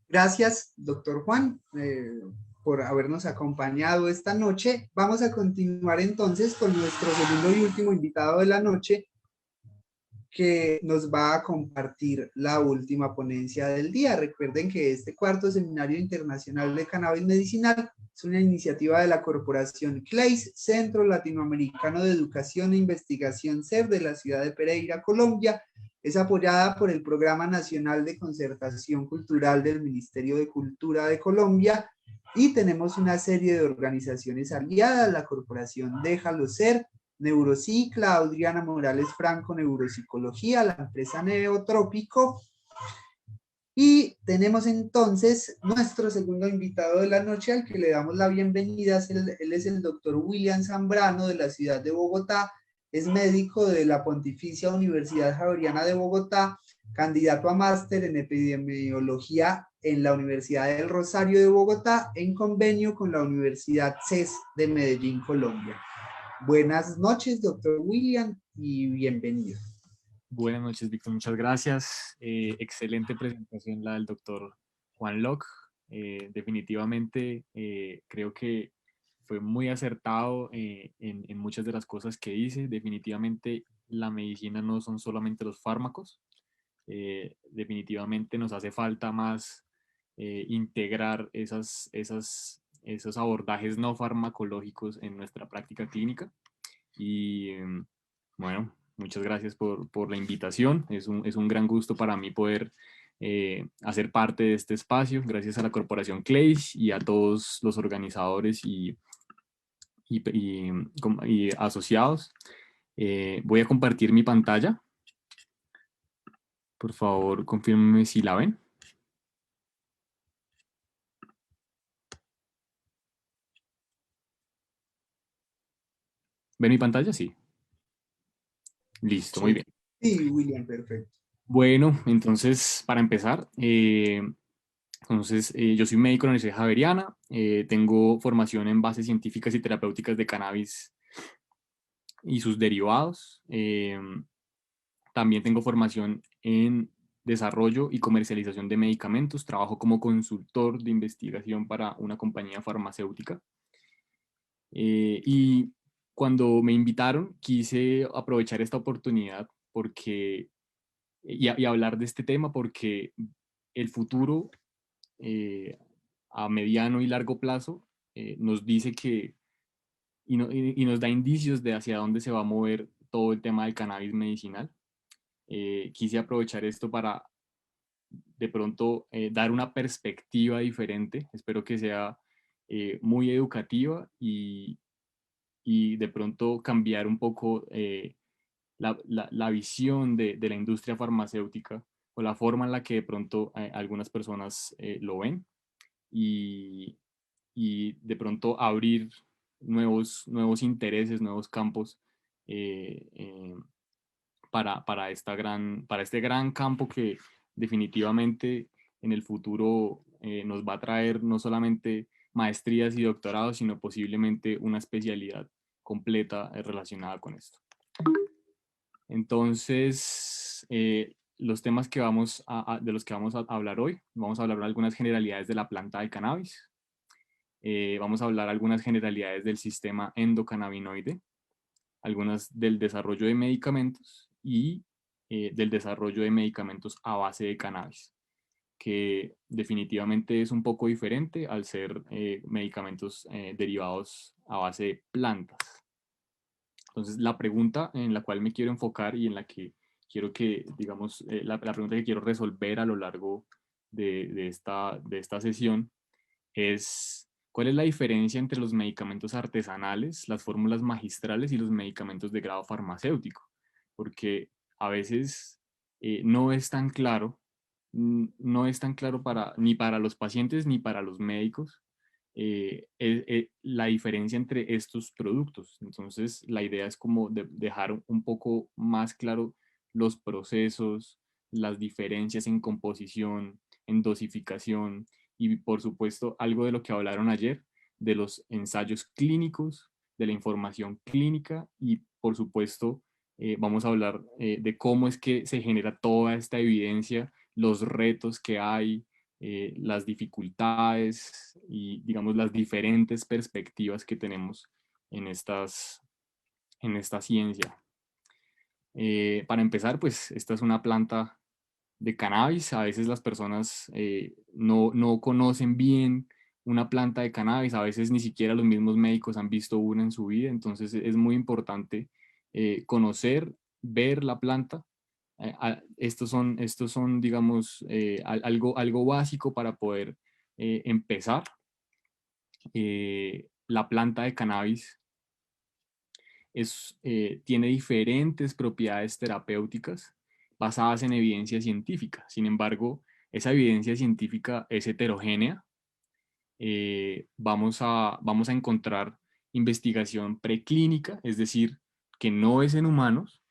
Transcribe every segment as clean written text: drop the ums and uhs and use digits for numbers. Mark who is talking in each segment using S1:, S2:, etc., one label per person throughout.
S1: Gracias, doctor Juan, por habernos acompañado esta noche. Vamos a continuar entonces con nuestro segundo y último invitado de la noche, que nos va a compartir la última ponencia del día. Recuerden que este cuarto seminario internacional de cannabis medicinal es una iniciativa de la corporación CLACE, Centro Latinoamericano de Educación e Investigación CER, de la ciudad de Pereira, Colombia. Es apoyada por el Programa Nacional de Concertación Cultural del Ministerio de Cultura de Colombia, y tenemos una serie de organizaciones aliadas: la Corporación Déjalo Ser, Neurocicla, Adriana Morales Franco, Neuropsicología, la empresa Neotrópico. Y tenemos entonces nuestro segundo invitado de la noche, al que le damos la bienvenida. Él es el doctor William Zambrano, de la ciudad de Bogotá. Es médico de la Pontificia Universidad Javeriana de Bogotá, candidato a máster en epidemiología en la Universidad del Rosario de Bogotá, en convenio con la Universidad CES de Medellín, Colombia. Buenas noches, doctor William, y bienvenido.
S2: Buenas noches, Víctor. Muchas gracias. Excelente presentación la del doctor Juan Locke. Definitivamente creo que fue muy acertado en muchas de las cosas que dice. Definitivamente la medicina no son solamente los fármacos. Definitivamente nos hace falta más integrar esos abordajes no farmacológicos en nuestra práctica clínica. Y bueno, muchas gracias por la invitación. Es un gran gusto para mí poder hacer parte de este espacio. Gracias a la Corporación CLACE y a todos los organizadores y asociados. Voy a compartir mi pantalla. Por favor, confírmenme si la ven. ¿Ven mi pantalla? Sí. Listo,
S1: Sí,
S2: muy bien.
S1: sí, William, perfecto.
S2: Bueno, entonces, para empezar, yo soy médico en la Universidad Javeriana, tengo formación en bases científicas y terapéuticas de cannabis y sus derivados. También tengo formación en desarrollo y comercialización de medicamentos. Trabajo como consultor de investigación para una compañía farmacéutica. Y cuando me invitaron, quise aprovechar esta oportunidad y hablar de este tema, porque el futuro a mediano y largo plazo nos dice y nos da indicios de hacia dónde se va a mover todo el tema del cannabis medicinal. Quise aprovechar esto para de pronto dar una perspectiva diferente. Espero que sea muy educativa y de pronto cambiar un poco la visión de la industria farmacéutica, o la forma en la que de pronto algunas personas lo ven, y, y de pronto abrir nuevos intereses, nuevos campos eh, eh, para este gran campo que definitivamente en el futuro nos va a traer no solamente maestrías y doctorados, sino posiblemente una especialidad completa relacionada con esto. Entonces, los temas de los que vamos a hablar hoy: vamos a hablar de algunas generalidades de la planta del cannabis, vamos a hablar algunas generalidades del sistema endocannabinoide, algunas del desarrollo de medicamentos y del desarrollo de medicamentos a base de cannabis, que definitivamente es un poco diferente al ser medicamentos derivados a base de plantas. Entonces, la pregunta en la cual me quiero enfocar y en la que quiero que, digamos, la pregunta que quiero resolver a lo largo de esta sesión es: ¿cuál es la diferencia entre los medicamentos artesanales, las fórmulas magistrales y los medicamentos de grado farmacéutico? Porque a veces no es tan claro, no es tan claro ni para los pacientes ni para los médicos la diferencia entre estos productos. Entonces, la idea es como dejar un poco más claro los procesos, las diferencias en composición, en dosificación, y por supuesto algo de lo que hablaron ayer, de los ensayos clínicos, de la información clínica, y por supuesto vamos a hablar de cómo es que se genera toda esta evidencia los retos que hay, las dificultades y, digamos, las diferentes perspectivas que tenemos en en esta ciencia. Para empezar, pues esta es una planta de cannabis. A veces las personas no conocen bien una planta de cannabis, a veces ni siquiera los mismos médicos han visto una en su vida, entonces es muy importante conocer, ver la planta. Estos son, digamos, algo básico para poder empezar. La planta de cannabis tiene diferentes propiedades terapéuticas basadas en evidencia científica. Sin embargo, esa evidencia científica es heterogénea. Vamos a encontrar investigación preclínica, es decir, que no es en humanos,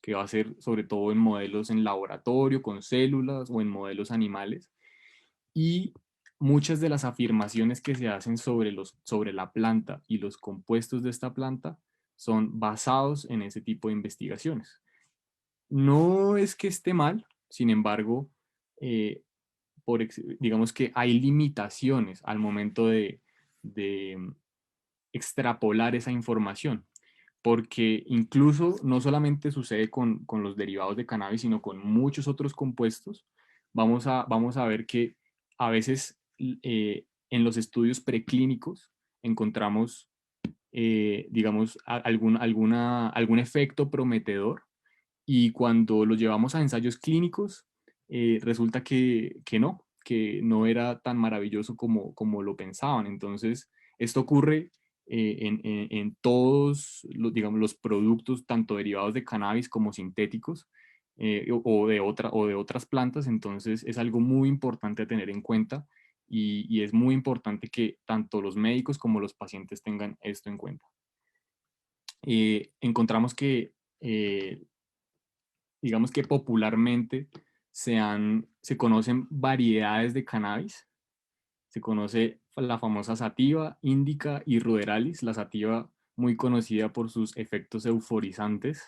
S2: que va a ser sobre todo en modelos en laboratorio, con células o en modelos animales. Y muchas de las afirmaciones que se hacen sobre la planta y los compuestos de esta planta son basados en ese tipo de investigaciones. No es que esté mal, sin embargo, eh, digamos que hay limitaciones al momento de extrapolar esa información, porque incluso no solamente sucede con los derivados de cannabis, sino con muchos otros compuestos. Vamos a ver que a veces en los estudios preclínicos encontramos, digamos, algún efecto prometedor, y cuando lo llevamos a ensayos clínicos, resulta que no era tan maravilloso como lo pensaban. Entonces, esto ocurre en todos digamos, los productos, tanto derivados de cannabis como sintéticos, o de otras plantas. Entonces, es algo muy importante a tener en cuenta, y es muy importante que tanto los médicos como los pacientes tengan esto en cuenta. Encontramos que digamos que popularmente se conocen variedades de cannabis. Se conoce la famosa sativa, índica y ruderalis. La sativa, muy conocida por sus efectos euforizantes.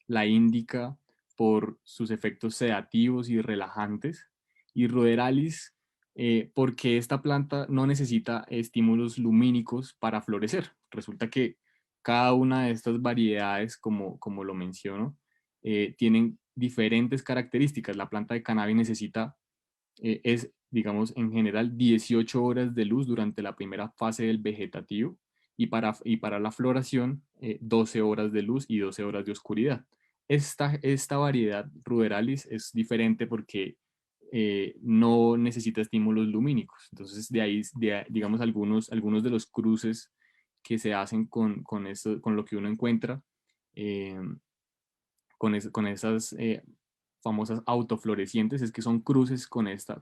S2: La índica por sus efectos sedativos y relajantes. Y ruderalis porque esta planta no necesita estímulos lumínicos para florecer. Resulta que cada una de estas variedades, como lo menciono, tienen diferentes características. La planta de cannabis necesita, digamos, en general 18 horas de luz durante la primera fase del vegetativo, y para la floración 12 horas de luz y 12 horas de oscuridad. Esta variedad ruderalis es diferente porque no necesita estímulos lumínicos. Entonces, digamos, algunos de los cruces que se hacen con lo que uno encuentra, eh, con esas famosas autoflorecientes, es que son cruces con esta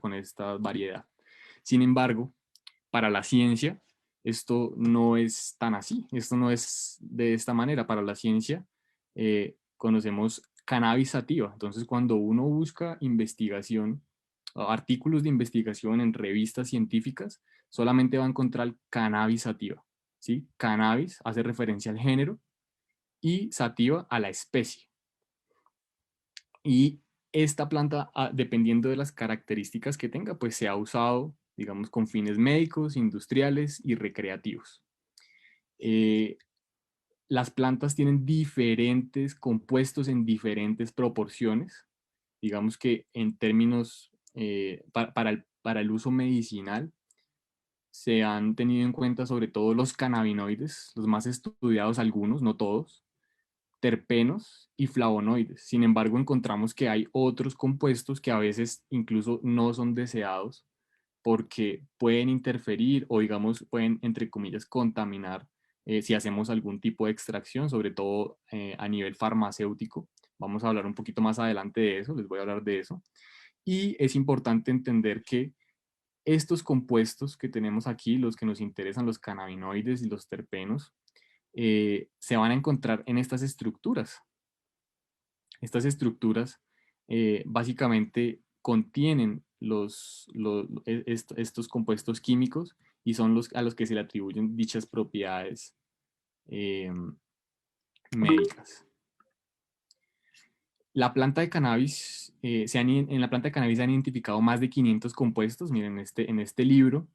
S2: variedad. Sin embargo, para la ciencia, esto no es tan así, esto no es de esta manera. Para la ciencia, conocemos cannabis sativa. Entonces, cuando uno busca investigación, artículos de investigación en revistas científicas, solamente va a encontrar cannabis sativa. ¿Sí? Cannabis hace referencia al género y sativa a la especie. Y esta planta, dependiendo de las características que tenga, pues se ha usado, digamos, con fines médicos, industriales y recreativos. Eh, las plantas tienen diferentes compuestos en diferentes proporciones. Digamos que en términos, para el uso medicinal, se han tenido en cuenta sobre todo los cannabinoides, los más estudiados algunos, no todos, terpenos y flavonoides. Sin embargo, encontramos que hay otros compuestos que a veces incluso no son deseados porque pueden interferir o, digamos, pueden, entre comillas, contaminar si hacemos algún tipo de extracción, sobre todo a nivel farmacéutico. Vamos a hablar un poquito más adelante de eso, les voy a hablar de eso. Y es importante entender que estos compuestos que tenemos aquí, los que nos interesan, los cannabinoides y los terpenos, se van a encontrar en estas estructuras. Estas estructuras básicamente contienen estos compuestos químicos, y son a los que se le atribuyen dichas propiedades médicas. la planta de cannabis, en la planta de cannabis se han identificado más de 500 compuestos. Miren, en este libro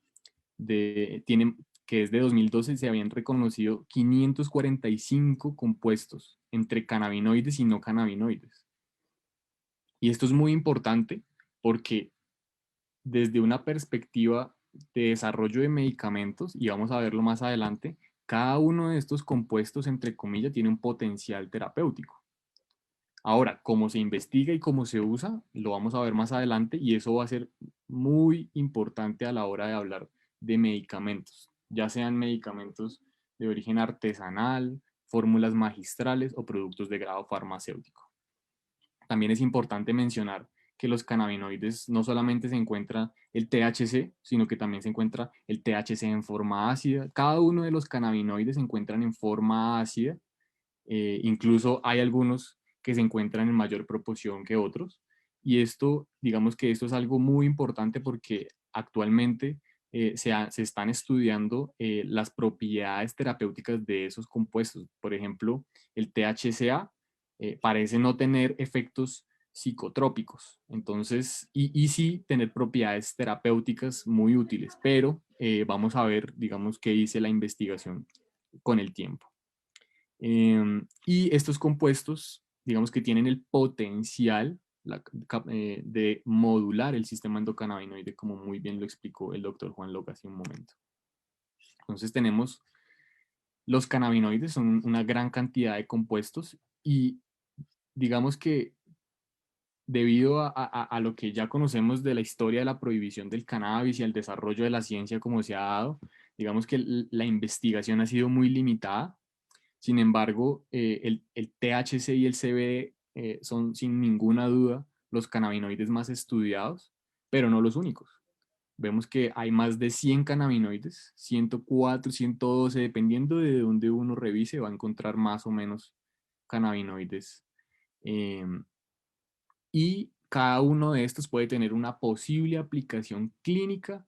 S2: que es de 2012, se habían reconocido 545 compuestos entre cannabinoides y no cannabinoides. Y esto es muy importante porque desde una perspectiva de desarrollo de medicamentos, y vamos a verlo más adelante, cada uno de estos compuestos, entre comillas, tiene un potencial terapéutico. Ahora, cómo se investiga y cómo se usa, lo vamos a ver más adelante y eso va a ser muy importante a la hora de hablar de medicamentos, ya sean medicamentos de origen artesanal, fórmulas magistrales o productos de grado farmacéutico. También es importante mencionar que los cannabinoides no solamente se encuentra el THC, sino que también se encuentra el THC en forma ácida. Cada uno de los cannabinoides se encuentran en forma ácida, incluso hay algunos que se encuentran en mayor proporción que otros. Y esto, digamos que esto es algo muy importante porque actualmente se están estudiando las propiedades terapéuticas de esos compuestos. Por ejemplo, el THCA parece no tener efectos psicotrópicos, entonces, y sí tener propiedades terapéuticas muy útiles, pero vamos a ver, digamos, qué dice la investigación con el tiempo. Y estos compuestos, digamos que tienen el potencial de modular el sistema endocannabinoide, como muy bien lo explicó el doctor Juan Loca hace un momento. Entonces tenemos los cannabinoides, son una gran cantidad de compuestos y digamos que debido a lo que ya conocemos de la historia de la prohibición del cannabis y el desarrollo de la ciencia como se ha dado, digamos que la investigación ha sido muy limitada. Sin embargo, el THC y el CBD son sin ninguna duda los cannabinoides más estudiados, pero no los únicos. Vemos que hay más de 100 cannabinoides, 104, 112, dependiendo de donde uno revise, va a encontrar más o menos cannabinoides. Eh, y cada uno de estos puede tener una posible aplicación clínica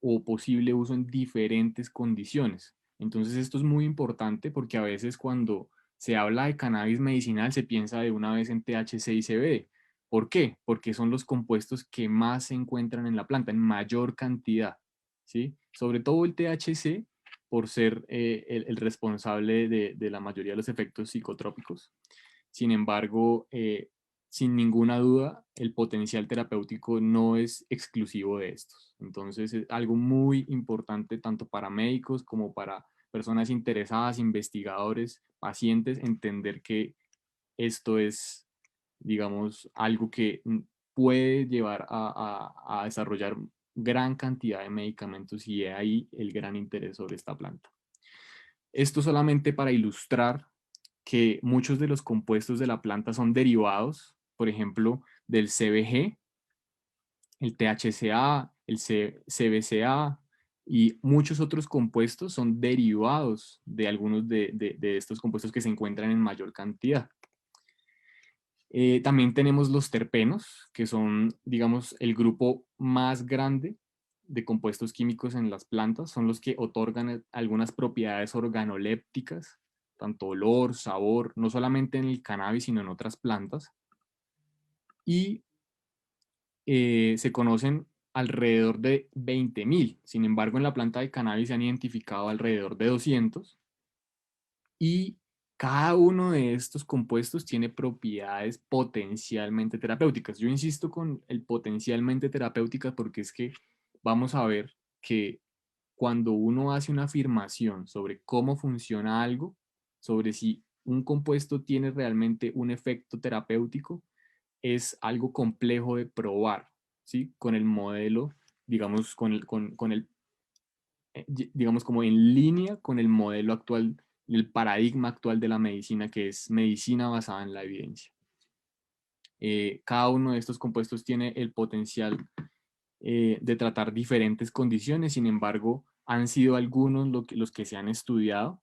S2: o posible uso en diferentes condiciones. Entonces esto es muy importante porque a veces cuando se habla de cannabis medicinal se piensa de una vez en THC y CBD. ¿Por qué? Porque son los compuestos que más se encuentran en la planta, en mayor cantidad, ¿sí? Sobre todo el THC por ser el responsable de la mayoría de los efectos psicotrópicos. Sin embargo, sin ninguna duda, el potencial terapéutico no es exclusivo de estos. Entonces, es algo muy importante tanto para médicos como para personas interesadas, investigadores, pacientes, entender que esto es, digamos, algo que puede llevar a desarrollar gran cantidad de medicamentos y de ahí el gran interés sobre esta planta. Esto solamente para ilustrar que muchos de los compuestos de la planta son derivados, por ejemplo, del CBG, el THCA, el CBCA y muchos otros compuestos son derivados de algunos de estos compuestos que se encuentran en mayor cantidad. También tenemos los terpenos, que son, digamos, el grupo más grande de compuestos químicos en las plantas. Son los que otorgan algunas propiedades organolépticas, tanto olor, sabor, no solamente en el cannabis, sino en otras plantas. Y se conocen alrededor de 20.000. Sin embargo, en la planta de cannabis se han identificado alrededor de 200. Y cada uno de estos compuestos tiene propiedades potencialmente terapéuticas. Yo insisto con el potencialmente terapéuticas porque es que vamos a ver que cuando uno hace una afirmación sobre cómo funciona algo, sobre si un compuesto tiene realmente un efecto terapéutico, es algo complejo de probar, ¿sí? Con el modelo, digamos, con el digamos, como en línea con el modelo actual, el paradigma actual de la medicina, que es medicina basada en la evidencia. Cada uno de estos compuestos tiene el potencial de tratar diferentes condiciones, sin embargo, han sido algunos los que se han estudiado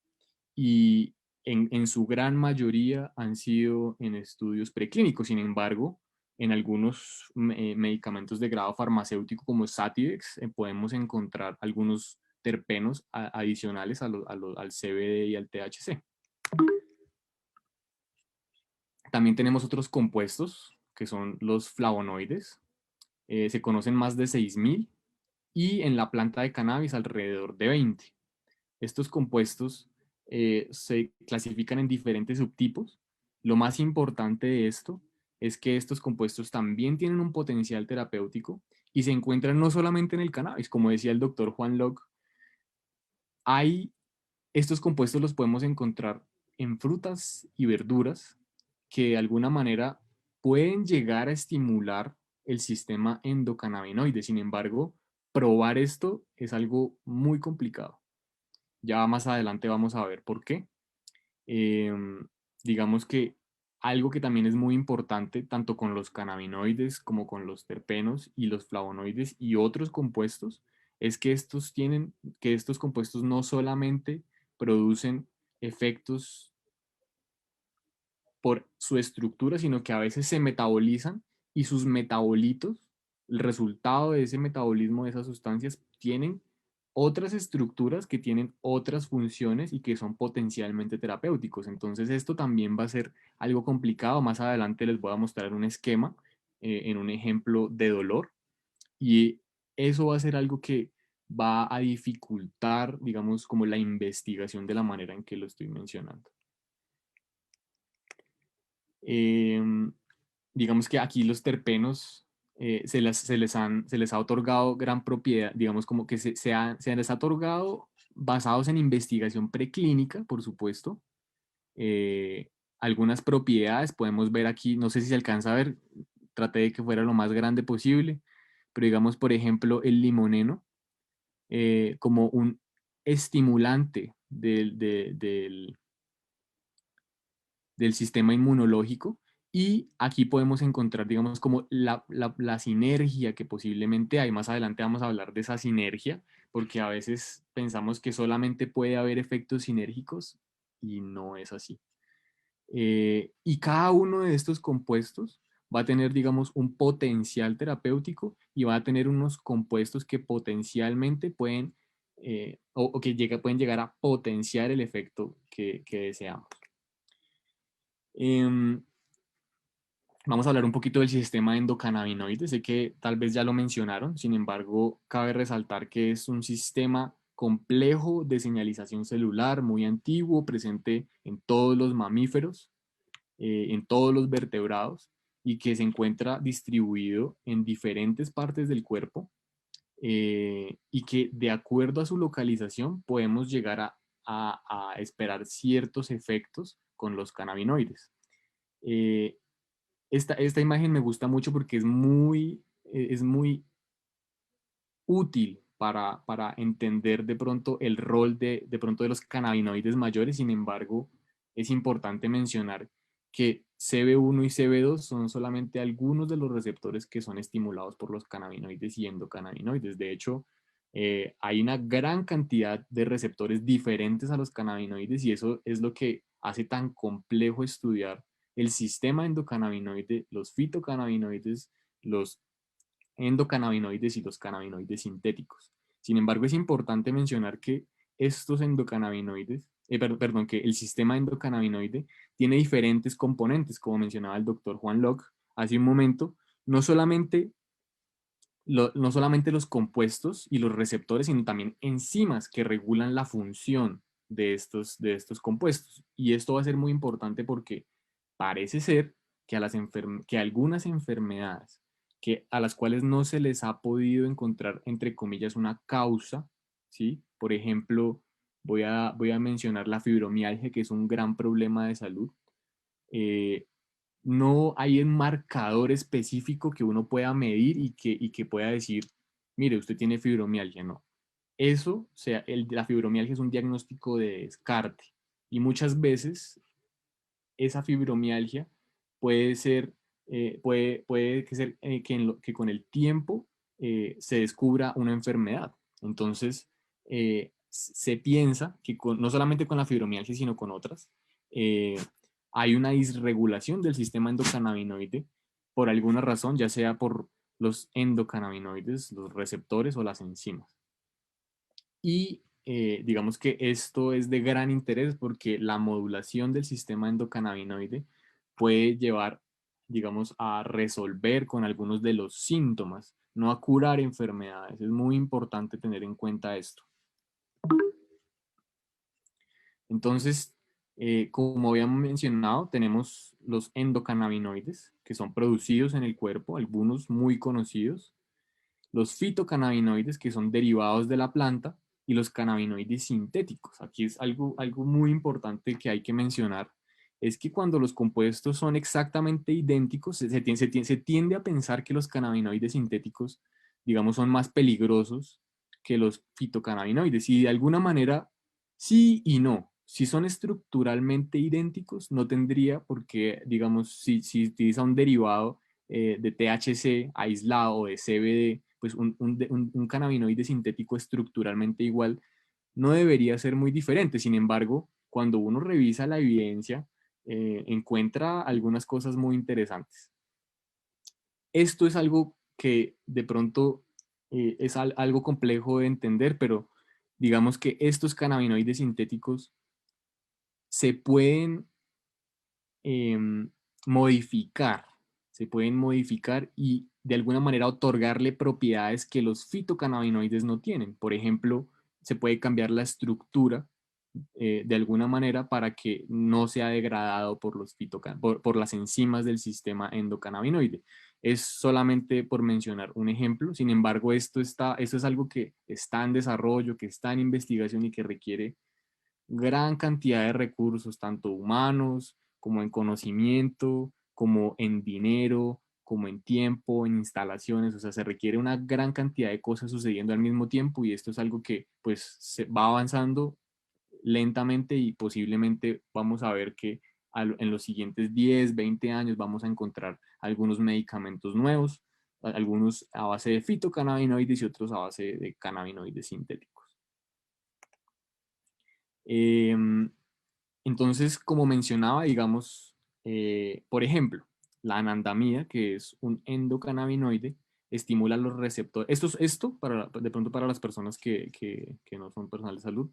S2: y en su gran mayoría han sido en estudios preclínicos. Sin embargo, en algunos medicamentos de grado farmacéutico como Sativex podemos encontrar algunos terpenos adicionales al CBD y al THC. También tenemos otros compuestos, que son los flavonoides. Se conocen más de 6.000 y en la planta de cannabis alrededor de 20. Estos compuestos se clasifican en diferentes subtipos. Lo más importante de esto es que estos compuestos también tienen un potencial terapéutico y se encuentran no solamente en el cannabis, como decía el doctor Juan Locke, hay estos compuestos los podemos encontrar en frutas y verduras que de alguna manera pueden llegar a estimular el sistema endocannabinoide. Sin embargo, probar esto es algo muy complicado. Ya más adelante vamos a ver por qué. Eh, digamos que algo que también es muy importante, tanto con los cannabinoides como con los terpenos y los flavonoides y otros compuestos, es que estos compuestos no solamente producen efectos por su estructura, sino que a veces se metabolizan y sus metabolitos, el resultado de ese metabolismo de esas sustancias, tienen otras estructuras que tienen otras funciones y que son potencialmente terapéuticos. Entonces esto también va a ser algo complicado. Más adelante les voy a mostrar un esquema en un ejemplo de dolor y eso va a ser algo que va a dificultar, digamos, como la investigación de la manera en que lo estoy mencionando. Em, digamos que aquí los terpenos se les ha otorgado gran propiedad, digamos como que se les ha otorgado basados en investigación preclínica, por supuesto. eh, Algunas propiedades podemos ver aquí, no sé si se alcanza a ver, traté de que fuera lo más grande posible, pero digamos, por ejemplo, el limoneno como un estimulante del sistema inmunológico y aquí podemos encontrar, digamos, como la sinergia que posiblemente hay. Más adelante vamos a hablar de esa sinergia, porque a veces pensamos que solamente puede haber efectos sinérgicos y no es así. Y cada uno de estos compuestos va a tener, digamos, un potencial terapéutico y va a tener unos compuestos que potencialmente pueden, o que pueden llegar a potenciar el efecto que deseamos. Em, Vamos a hablar un poquito del sistema endocannabinoide. Sé que tal vez ya lo mencionaron, sin embargo, cabe resaltar que es un sistema complejo de señalización celular, muy antiguo, presente en todos los mamíferos, en todos los vertebrados y que se encuentra distribuido en diferentes partes del cuerpo y que de acuerdo a su localización podemos llegar a esperar ciertos efectos con los cannabinoides. Eh, esta imagen me gusta mucho porque es muy útil para entender de pronto el rol de pronto de los cannabinoides mayores. Sin embargo, es importante mencionar que CB1 y CB2 son solamente algunos de los receptores que son estimulados por los cannabinoides y endocannabinoides. De hecho, hay una gran cantidad de receptores diferentes a los cannabinoides y eso es lo que hace tan complejo estudiar el sistema endocannabinoide, los fitocannabinoides, los endocannabinoides y los cannabinoides sintéticos. Sin embargo, es importante mencionar que estos endocannabinoides, perdón, que el sistema endocannabinoide tiene diferentes componentes, como mencionaba el doctor Juan Locke hace un momento, no solamente, no solamente los compuestos y los receptores, sino también enzimas que regulan la función de estos compuestos. Y esto va a ser muy importante porque parece ser que, que algunas enfermedades a las cuales no se les ha podido encontrar, entre comillas, una causa, ¿sí? Por ejemplo, voy a mencionar la fibromialgia, que es un gran problema de salud. Eh, no hay un marcador específico que uno pueda medir y que pueda decir, mire, usted tiene fibromialgia, no. Eso, o sea, la fibromialgia es un diagnóstico de descarte y muchas veces esa fibromialgia puede ser, puede que, ser, que con el tiempo se descubra una enfermedad. Entonces, se piensa que no solamente con la fibromialgia, sino con otras, eh, hay una disregulación del sistema endocannabinoide por alguna razón, ya sea por los endocannabinoides, los receptores o las enzimas. Y digamos que esto es de gran interés porque la modulación del sistema endocannabinoide puede llevar, digamos, a resolver con algunos de los síntomas, no a curar enfermedades. Es muy importante tener en cuenta esto. Entonces, como habíamos mencionado, tenemos los endocannabinoides que son producidos en el cuerpo, algunos muy conocidos, los fitocannabinoides que son derivados de la planta y los cannabinoides sintéticos. Aquí es algo muy importante que hay que mencionar, es que cuando los compuestos son exactamente idénticos, se tiende a pensar que los cannabinoides sintéticos, digamos, son más peligrosos que los fitocannabinoides y de alguna manera sí y no. Si son estructuralmente idénticos, no tendría por qué, digamos, si utiliza un derivado de THC aislado o de CBD, pues un cannabinoide sintético estructuralmente igual no debería ser muy diferente. Sin embargo, cuando uno revisa la evidencia, encuentra algunas cosas muy interesantes. Esto es algo que de pronto es algo complejo de entender, pero digamos que estos cannabinoides sintéticos se pueden em, modificar, se pueden modificar y de alguna manera otorgarle propiedades que los fitocannabinoides no tienen. Por ejemplo, se puede cambiar la estructura de alguna manera para que no sea degradado por, por las enzimas del sistema endocannabinoide. Es solamente por mencionar un ejemplo. Sin embargo, esto es algo que está en desarrollo, que está en investigación y que requiere gran cantidad de recursos, tanto humanos como en conocimiento, como en dinero, como en tiempo, en instalaciones. O sea, se requiere una gran cantidad de cosas sucediendo al mismo tiempo y esto es algo que pues se va avanzando lentamente y posiblemente vamos a ver que en los siguientes 10, 20 años vamos a encontrar algunos medicamentos nuevos, algunos a base de fitocannabinoides y otros a base de cannabinoides sintéticos. Entonces, como mencionaba, digamos, por ejemplo, la anandamida, que es un endocannabinoide, estimula los receptores. Esto de pronto para las personas que no son personal de salud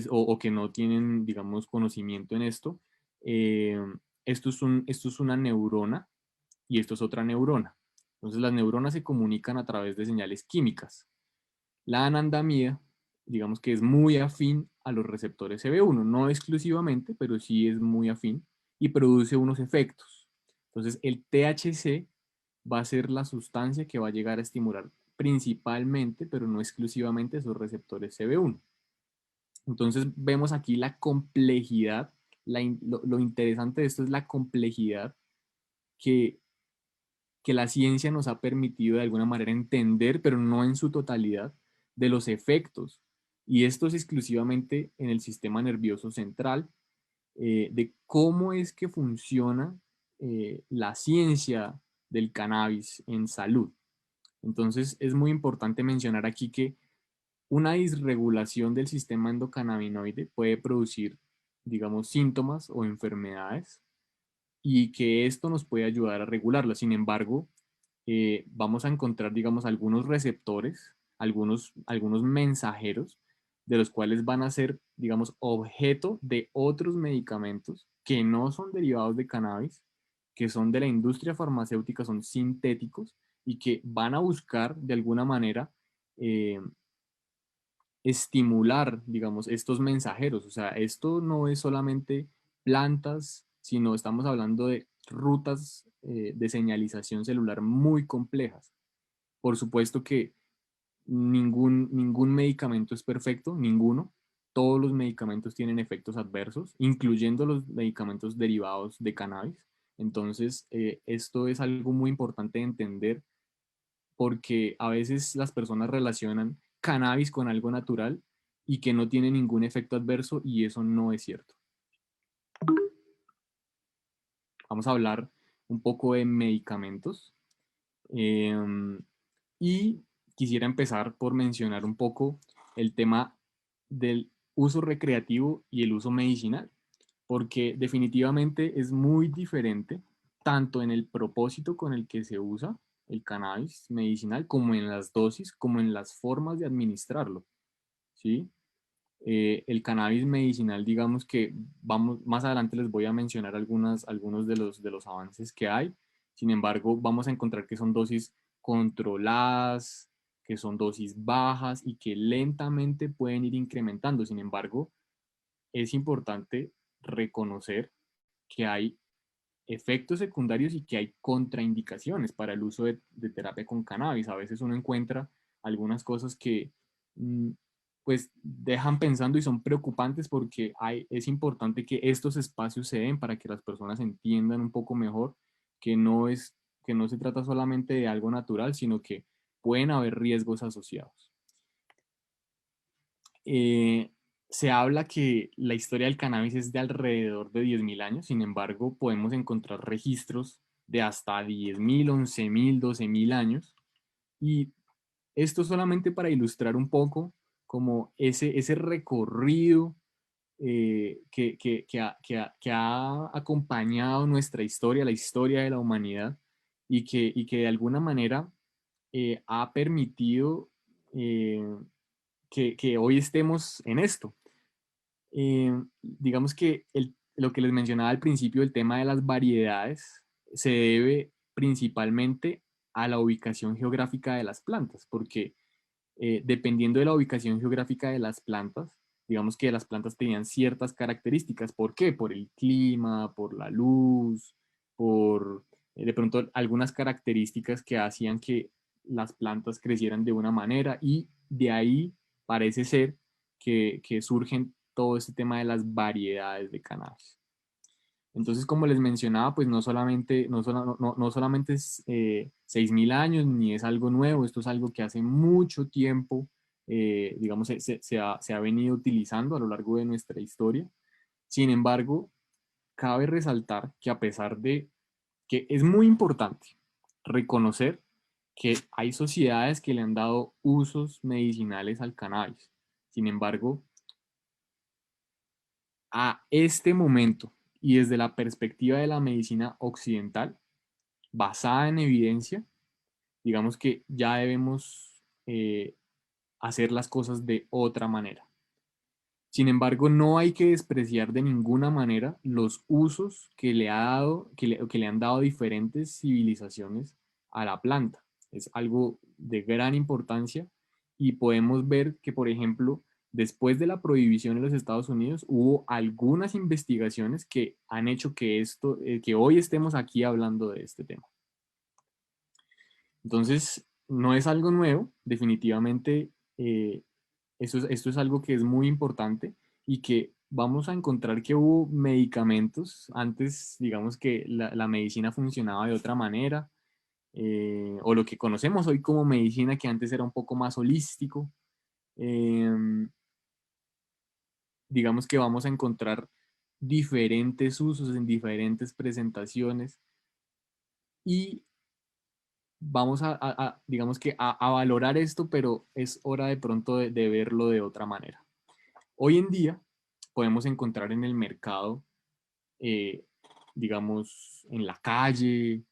S2: o que no tienen, digamos, conocimiento en esto. eh, esto es una neurona y esto es otra neurona. Entonces, las neuronas se comunican a través de señales químicas. La anandamida, digamos que es muy afín a los receptores CB1, no exclusivamente, pero sí es muy afín y produce unos efectos. Entonces, el THC va a ser la sustancia que va a llegar a estimular principalmente, pero no exclusivamente, esos receptores CB1. Entonces, vemos aquí la complejidad, lo interesante de esto es la complejidad que, que la ciencia nos ha permitido de alguna manera entender, pero no en su totalidad, de los efectos. Y esto es exclusivamente en el sistema nervioso central, de cómo es que funciona la ciencia del cannabis en salud. Entonces es muy importante mencionar aquí que una disregulación del sistema endocannabinoide puede producir, digamos, síntomas o enfermedades y que esto nos puede ayudar a regularlo. Sin embargo, vamos a encontrar, digamos, algunos receptores, algunos mensajeros, de los cuales van a ser, digamos, objeto de otros medicamentos que no son derivados de cannabis, que son de la industria farmacéutica, son sintéticos y que van a buscar, de alguna manera, eh, estimular, digamos, estos mensajeros. O sea, esto no es solamente plantas, sino estamos hablando de rutas de señalización celular muy complejas. Por supuesto que ningún medicamento es perfecto, ninguno. Todos los medicamentos tienen efectos adversos, incluyendo los medicamentos derivados de cannabis. Entonces, esto es algo muy importante de entender porque a veces las personas relacionan cannabis con algo natural y que no tiene ningún efecto adverso y eso no es cierto. Vamos a hablar un poco de medicamentos y quisiera empezar por mencionar un poco el tema del uso recreativo y el uso medicinal, porque definitivamente es muy diferente tanto en el propósito con el que se usa el cannabis medicinal, como en las dosis, como en las formas de administrarlo, ¿sí? El cannabis medicinal, digamos que más adelante les voy a mencionar algunos de los avances que hay. Sin embargo, vamos a encontrar que son dosis controladas, que son dosis bajas y que lentamente pueden ir incrementando. Sin embargo, es importante reconocer que hay efectos secundarios y que hay contraindicaciones para el uso de terapia con cannabis. A veces uno encuentra algunas cosas que mm, pues dejan pensando y son preocupantes porque es importante que estos espacios se den para que las personas entiendan un poco mejor que no se trata solamente de algo natural, sino que pueden haber riesgos asociados. Eh, Se habla que la historia del cannabis es de alrededor de 10.000 años, sin embargo, podemos encontrar registros de hasta 10.000, 11.000, 12.000 años. Y esto solamente para ilustrar un poco como ese recorrido que ha acompañado nuestra historia, la historia de la humanidad, y que de alguna manera ha permitido que hoy estemos en esto. Digamos que lo que les mencionaba al principio, el tema de las variedades, se debe principalmente a la ubicación geográfica de las plantas, porque dependiendo de la ubicación geográfica de las plantas, digamos que las plantas tenían ciertas características. ¿Por qué? Por el clima, por la luz, por de pronto algunas características que hacían que las plantas crecieran de una manera y de ahí parece ser que surgen todo este tema de las variedades de cannabis. Entonces, como les mencionaba, pues no solamente es 6.000 años, ni es algo nuevo, esto es algo que hace mucho tiempo, digamos, se ha venido utilizando a lo largo de nuestra historia. Sin embargo, cabe resaltar que a pesar de que es muy importante reconocer que hay sociedades que le han dado usos medicinales al cannabis. Sin embargo, a este momento y desde la perspectiva de la medicina occidental, basada en evidencia, digamos que ya debemos hacer las cosas de otra manera. Sin embargo, no hay que despreciar de ninguna manera los usos que le han dado diferentes civilizaciones a la planta. Es algo de gran importancia y podemos ver que, por ejemplo, después de la prohibición en los Estados Unidos, hubo algunas investigaciones que han hecho que hoy estemos aquí hablando de este tema. Entonces, no es algo nuevo, definitivamente esto es algo que es muy importante y que vamos a encontrar que hubo medicamentos, antes digamos que la medicina funcionaba de otra manera, o lo que conocemos hoy como medicina, que antes era un poco más holístico. eh, digamos que vamos a encontrar diferentes usos en diferentes presentaciones y vamos digamos que a valorar esto, pero es hora de pronto de verlo de otra manera. Hoy en día podemos encontrar en el mercado, eh, digamos, en la calle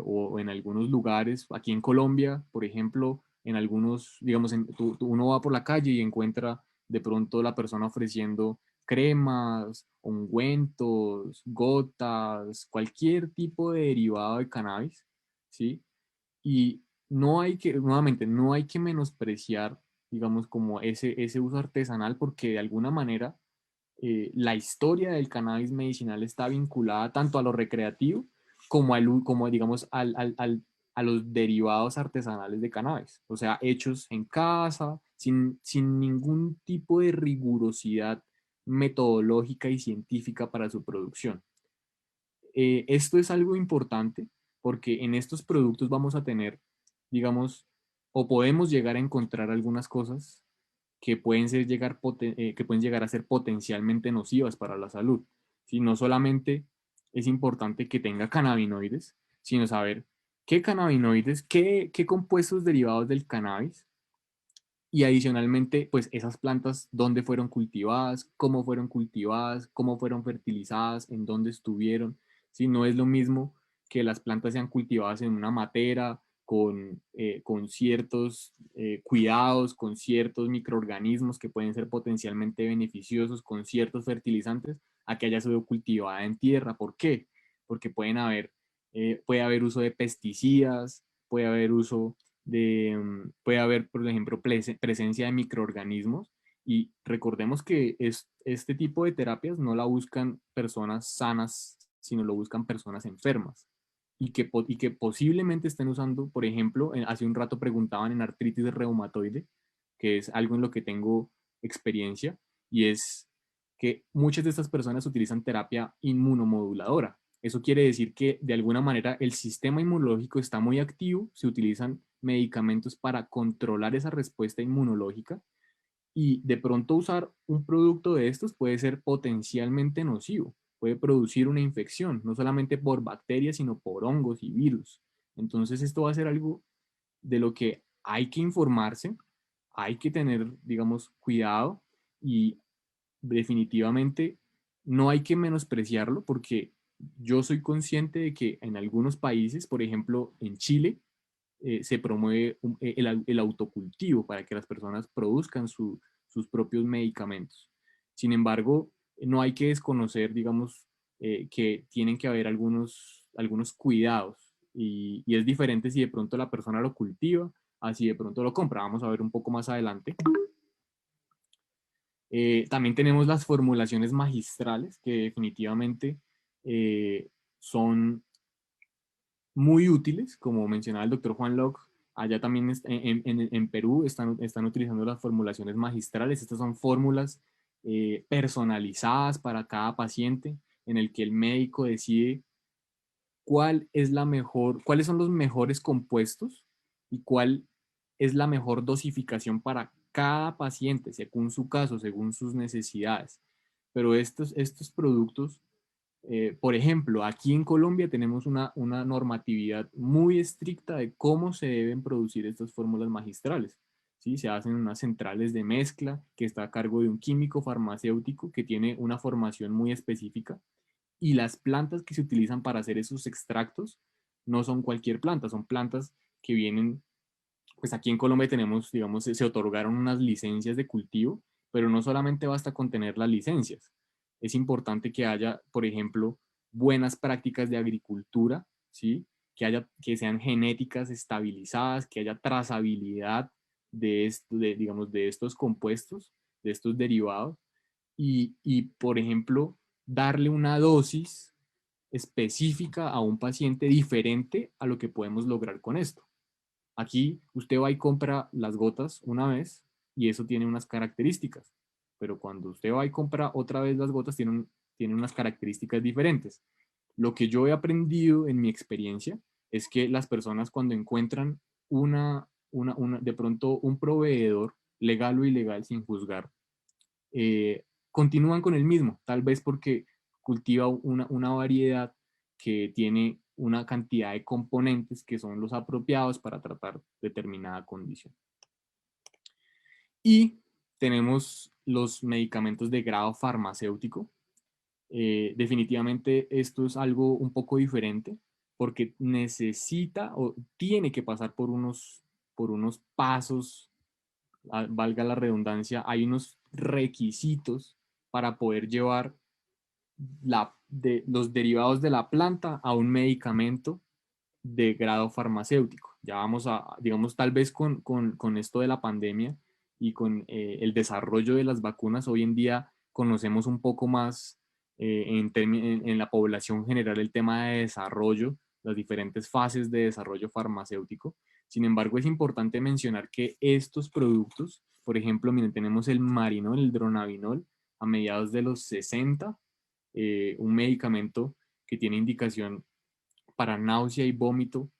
S2: o en algunos lugares, aquí en Colombia, por ejemplo, en algunos, digamos, uno va por la calle y encuentra de pronto la persona ofreciendo cremas, ungüentos, gotas, cualquier tipo de derivado de cannabis, ¿sí? Y no hay que, nuevamente, no hay que menospreciar, digamos, como ese uso artesanal, porque de alguna manera la historia del cannabis medicinal está vinculada tanto a lo recreativo como, como digamos, a los derivados artesanales de cannabis, o sea, hechos en casa, sin ningún tipo de rigurosidad metodológica y científica para su producción. Esto es algo importante porque en estos productos vamos a tener, digamos, o podemos llegar a encontrar algunas cosas que que pueden llegar a ser potencialmente nocivas para la salud. Si no solamente es importante que tenga cannabinoides, sino saber qué cannabinoides, qué compuestos derivados del cannabis y adicionalmente, pues esas plantas, dónde fueron fueron fertilizadas, en dónde estuvieron. Si no es lo mismo que las plantas sean cultivadas en una matera con ciertos cuidados con ciertos microorganismos que pueden ser potencialmente beneficiosos, con ciertos fertilizantes, a que haya sido cultivada en tierra. ¿Por qué? Porque puede haber uso de pesticidas, puede haber puede haber, por ejemplo, presencia de microorganismos. Y recordemos que este tipo de terapias no la buscan personas sanas, sino lo buscan personas enfermas. Y que posiblemente estén usando, por ejemplo, hace un rato preguntaban en artritis reumatoide, que es algo en lo que tengo experiencia, y es que muchas de estas personas utilizan terapia inmunomoduladora. Eso quiere decir que de alguna manera el sistema inmunológico está muy activo, se utilizan medicamentos para controlar esa respuesta inmunológica y de pronto usar un producto de estos puede ser potencialmente nocivo, puede producir una infección, no solamente por bacterias, sino por hongos y virus. Entonces esto va a ser algo de lo que hay que informarse, hay que tener, digamos, cuidado y definitivamente no hay que menospreciarlo porque yo soy consciente de que en algunos países, por ejemplo en Chile, se promueve el autocultivo para que las personas produzcan sus propios medicamentos. Sin embargo, no hay que desconocer, digamos, que tienen que haber algunos cuidados y es diferente si de pronto la persona lo cultiva, así de pronto lo compra. Vamos a ver un poco más adelante. También tenemos las formulaciones magistrales que definitivamente son muy útiles, como mencionaba el doctor Juan Locke. Allá también en Perú están utilizando las formulaciones magistrales. Estas son fórmulas personalizadas para cada paciente en el que el médico decide cuáles son los mejores compuestos y cuál es la mejor dosificación para cada paciente, según su caso, según sus necesidades. Pero estos productos por ejemplo, aquí en Colombia tenemos una normatividad muy estricta de cómo se deben producir estas fórmulas magistrales. ¿Sí? Se hacen unas centrales de mezcla que está a cargo de un químico farmacéutico que tiene una formación muy específica y las plantas que se utilizan para hacer esos extractos no son cualquier planta, son plantas que vienen, pues aquí en Colombia tenemos, digamos, se otorgaron unas licencias de cultivo, pero no solamente basta con tener las licencias, es importante que haya, por ejemplo, buenas prácticas de agricultura, ¿sí? Que sean genéticas estabilizadas, que haya trazabilidad digamos, de estos compuestos, de estos derivados, por ejemplo, darle una dosis específica a un paciente diferente a lo que podemos lograr con esto. Aquí usted va y compra las gotas una vez y eso tiene unas características, pero cuando usted va y compra otra vez las gotas tiene unas características diferentes. Lo que yo he aprendido en mi experiencia es que las personas cuando encuentran de pronto un proveedor legal o ilegal sin juzgar, continúan con el mismo, tal vez porque cultiva una variedad que tiene una cantidad de componentes que son los apropiados para tratar determinada condición. Y tenemos los medicamentos de grado farmacéutico. Definitivamente esto es algo un poco diferente porque necesita o tiene que pasar por unos pasos, valga la redundancia, hay unos requisitos para poder llevar los derivados de la planta a un medicamento de grado farmacéutico. Ya vamos digamos, tal vez con esto de la pandemia y con el desarrollo de las vacunas, hoy en día conocemos un poco más en la población general el tema de desarrollo, las diferentes fases de desarrollo farmacéutico. Sin embargo, es importante mencionar que estos productos, por ejemplo, miren, tenemos el Marinol, el Dronabinol, a mediados de los 60, un medicamento que tiene indicación para náusea y vómito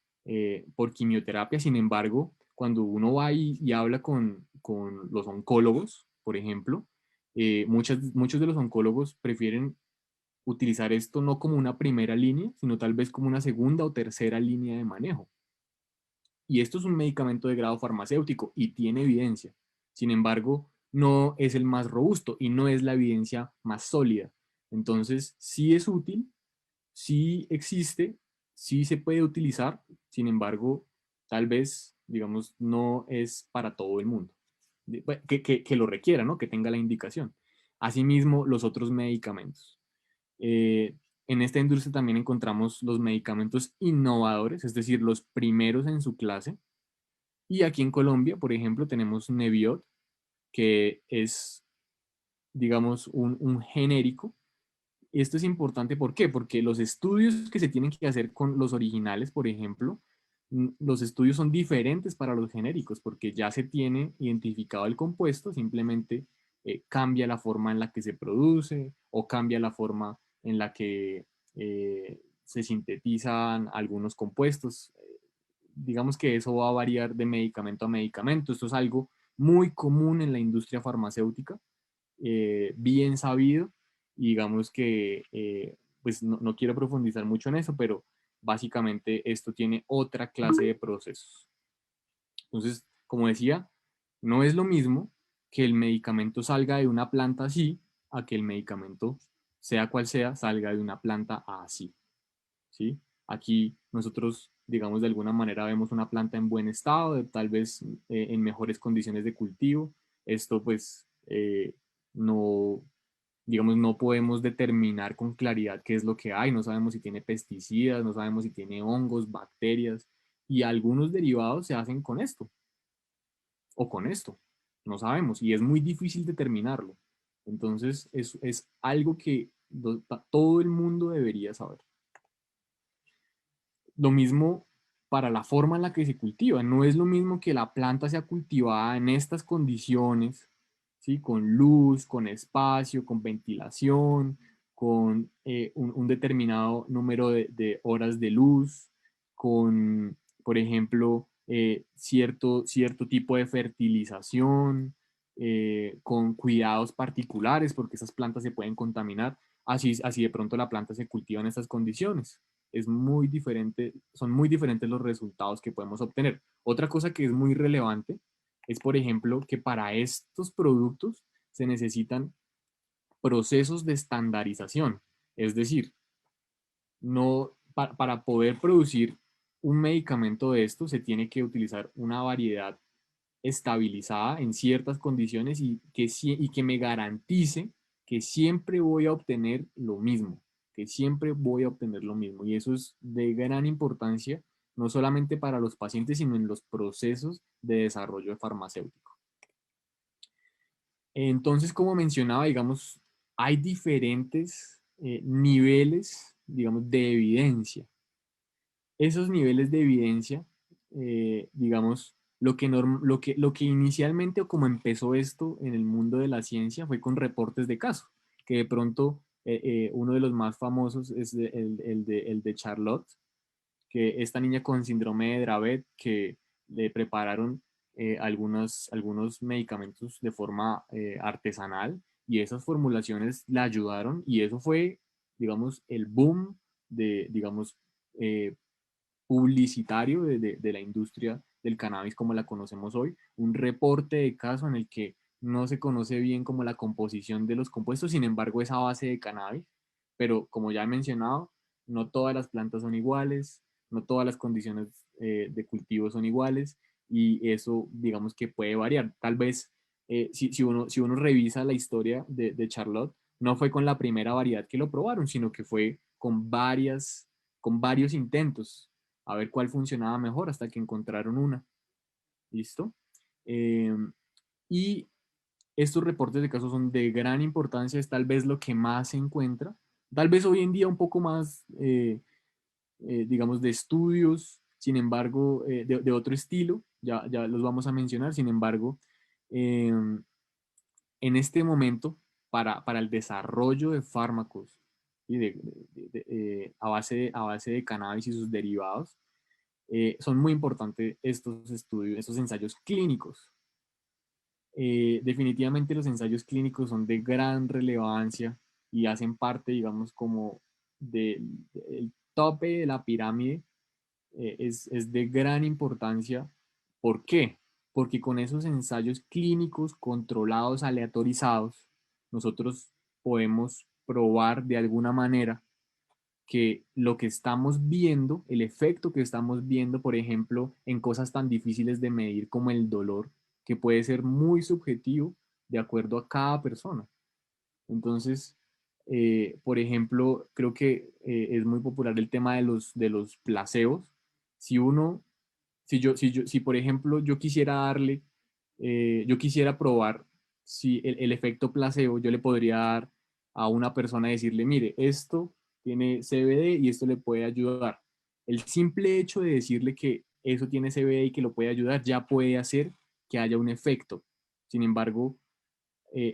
S2: por quimioterapia. Sin embargo, cuando uno va y habla con los oncólogos, por ejemplo, muchos de los oncólogos prefieren utilizar esto no como una primera línea, sino tal vez como una segunda o tercera línea de manejo. Y esto es un medicamento de grado farmacéutico y tiene evidencia. Sin embargo, no es el más robusto y no es la evidencia más sólida. Entonces, sí es útil, sí existe, sí se puede utilizar, sin embargo, tal vez digamos, no es para todo el mundo, que lo requiera, ¿no? Que tenga la indicación. Asimismo, los otros medicamentos. Eh, en esta industria también encontramos los medicamentos innovadores, es decir, los primeros en su clase. Y aquí en Colombia, por ejemplo, tenemos Neviot, que es, digamos, un genérico. Esto es importante, ¿por qué? Porque los estudios que se tienen que hacer con los originales, por ejemplo, los estudios son diferentes para los genéricos, porque ya se tiene identificado el compuesto, simplemente cambia la forma en la que se produce o cambia la forma en la que se sintetizan algunos compuestos. Digamos que eso va a variar de medicamento a medicamento. Esto es algo muy común en la industria farmacéutica, bien sabido, y digamos que, pues no quiero profundizar mucho en eso, pero básicamente esto tiene otra clase de procesos. Entonces, como decía, no es lo mismo que el medicamento salga de una planta así a que el medicamento, sea cual sea, salga de una planta así, ¿sí? Aquí nosotros, digamos, de alguna manera vemos una planta en buen estado, tal vez en mejores condiciones de cultivo. Esto pues no, digamos, no podemos determinar con claridad qué es lo que hay, no sabemos si tiene pesticidas, no sabemos si tiene hongos, bacterias, y algunos derivados se hacen con esto o con esto, no sabemos, y es muy difícil determinarlo. Entonces es algo que todo el mundo debería saber. Lo mismo para la forma en la que se cultiva. No es lo mismo que la planta sea cultivada en estas condiciones, ¿sí? Con luz, con espacio, con ventilación, con un determinado número de horas de luz, con, por ejemplo, cierto tipo de fertilización, con cuidados particulares, porque esas plantas se pueden contaminar. Así de pronto la planta se cultiva en estas condiciones. Es muy diferente, son muy diferentes los resultados que podemos obtener. Otra cosa que es muy relevante es, por ejemplo, que para estos productos se necesitan procesos de estandarización. Es decir, no, para poder producir un medicamento de esto se tiene que utilizar una variedad estabilizada en ciertas condiciones y que me garantice que siempre voy a obtener lo mismo, que siempre voy a obtener lo mismo. Y eso es de gran importancia, no solamente para los pacientes, sino en los procesos de desarrollo farmacéutico. Entonces, como mencionaba, digamos, hay diferentes niveles, digamos, de evidencia. Esos niveles de evidencia, digamos, lo que inicialmente o como empezó esto en el mundo de la ciencia fue con reportes de caso, que de pronto uno de los más famosos es el de Charlotte, que esta niña con síndrome de Dravet, que le prepararon algunos medicamentos de forma artesanal, y esas formulaciones la ayudaron, y eso fue, digamos, el boom de, digamos, eh, publicitario de la industria del cannabis como la conocemos hoy, un reporte de caso en el que no se conoce bien como la composición de los compuestos, sin embargo es a base de cannabis, pero como ya he mencionado, no todas las plantas son iguales, no todas las condiciones de cultivo son iguales, y eso digamos que puede variar. Tal vez si uno revisa la historia de Charlotte, no fue con la primera variedad que lo probaron, sino que fue con varios intentos a ver cuál funcionaba mejor hasta que encontraron una. ¿Listo? Eh, y estos reportes de casos son de gran importancia, es tal vez lo que más se encuentra. Tal vez hoy en día un poco más, digamos, de estudios, sin embargo, de otro estilo, ya los vamos a mencionar, sin embargo, eh, en este momento, para el desarrollo de fármacos y a base de cannabis y sus derivados, son muy importantes estos estudios, estos ensayos clínicos. Definitivamente los ensayos clínicos son de gran relevancia y hacen parte, digamos, como del tope de la pirámide. Es de gran importancia. ¿Por qué? Porque con esos ensayos clínicos controlados, aleatorizados, nosotros podemos probar de alguna manera que lo que estamos viendo, el efecto que estamos viendo, por ejemplo, en cosas tan difíciles de medir como el dolor, que puede ser muy subjetivo de acuerdo a cada persona. Entonces, por ejemplo, creo que es muy popular el tema de los placebos. Si uno, si por ejemplo yo quisiera darle, yo quisiera probar si el efecto placebo, yo le podría dar a una persona decirle, mire, esto tiene CBD y esto le puede ayudar. El simple hecho de decirle que eso tiene CBD y que lo puede ayudar ya puede hacer que haya un efecto. Sin embargo,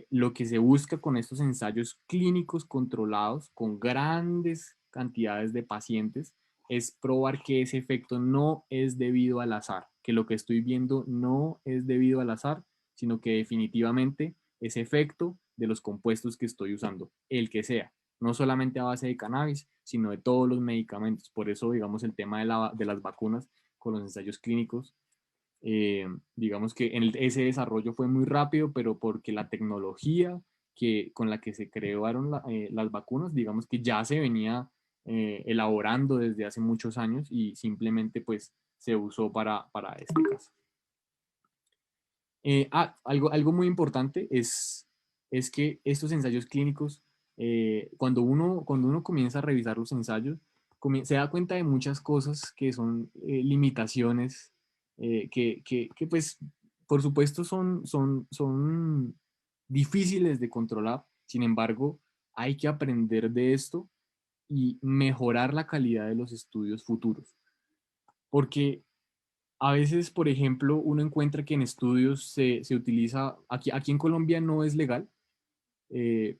S2: lo que se busca con estos ensayos clínicos controlados con grandes cantidades de pacientes es probar que ese efecto no es debido al azar, que lo que estoy viendo no es debido al azar, sino que definitivamente es efecto de los compuestos que estoy usando, el que sea, no solamente a base de cannabis, sino de todos los medicamentos. Por eso, digamos, el tema de las vacunas con los ensayos clínicos digamos que ese desarrollo fue muy rápido, pero porque la tecnología con la que se crearon las vacunas, digamos que ya se venía elaborando desde hace muchos años y simplemente pues se usó para este caso. Algo muy importante es que estos ensayos clínicos, cuando uno comienza a revisar los ensayos, se da cuenta de muchas cosas que son limitaciones, que, pues por supuesto son difíciles de controlar. Sin embargo, hay que aprender de esto y mejorar la calidad de los estudios futuros. Porque a veces, por ejemplo, uno encuentra que en estudios se utiliza, aquí en Colombia no es legal,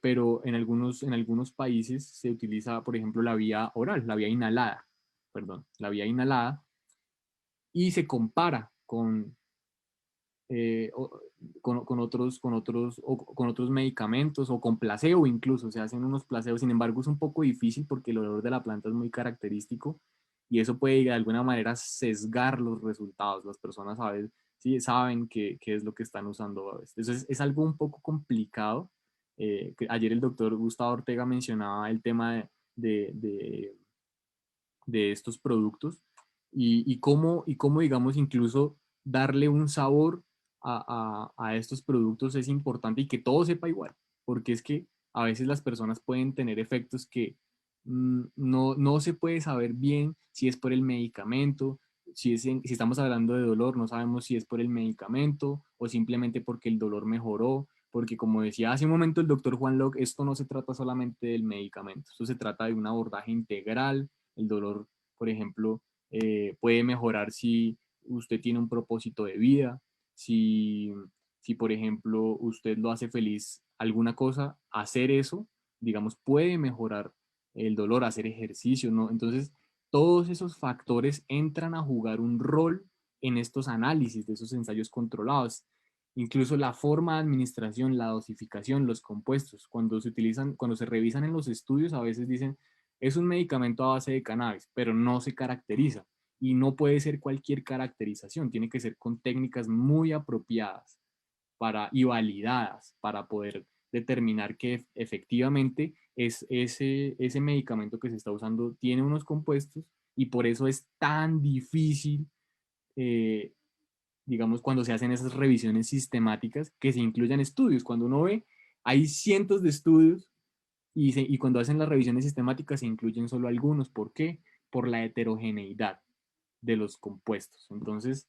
S2: pero en algunos países se utiliza, por ejemplo, la vía oral, la vía inhalada, perdón, la vía inhalada, y se compara eh, o- con otros medicamentos o con placebo incluso, se hacen unos placeos, sin embargo es un poco difícil porque el olor de la planta es muy característico y eso puede de alguna manera sesgar los resultados, las personas saben, sí, saben qué es lo que están usando a veces. Entonces es algo un poco complicado. Ayer el doctor Gustavo Ortega mencionaba el tema de, de, de estos productos y cómo, digamos, incluso darle un sabor a estos productos es importante y que todo sepa igual, porque es que a veces las personas pueden tener efectos que no se puede saber bien si es por el medicamento, si estamos hablando de dolor, no sabemos si es por el medicamento o simplemente porque el dolor mejoró, porque como decía hace un momento el doctor Juan Locke, esto no se trata solamente del medicamento, esto se trata de un abordaje integral. El dolor, por ejemplo, puede mejorar si usted tiene un propósito de vida, si, si por ejemplo usted lo hace feliz alguna cosa, hacer eso, digamos, puede mejorar el dolor, hacer ejercicio, ¿no? Entonces, todos esos factores entran a jugar un rol en estos análisis de esos ensayos controlados. Incluso la forma de administración, la dosificación, los compuestos, cuando se utilizan, cuando se revisan en los estudios, a veces dicen, es un medicamento a base de cannabis, pero no se caracteriza y no puede ser cualquier caracterización, tiene que ser con técnicas muy apropiadas y validadas para poder determinar que efectivamente ese medicamento que se está usando tiene unos compuestos y por eso es tan difícil, eh, digamos, cuando se hacen esas revisiones sistemáticas, que se incluyan estudios. Cuando uno ve, hay cientos de estudios y cuando hacen las revisiones sistemáticas se incluyen solo algunos. ¿Por qué? Por la heterogeneidad de los compuestos. Entonces,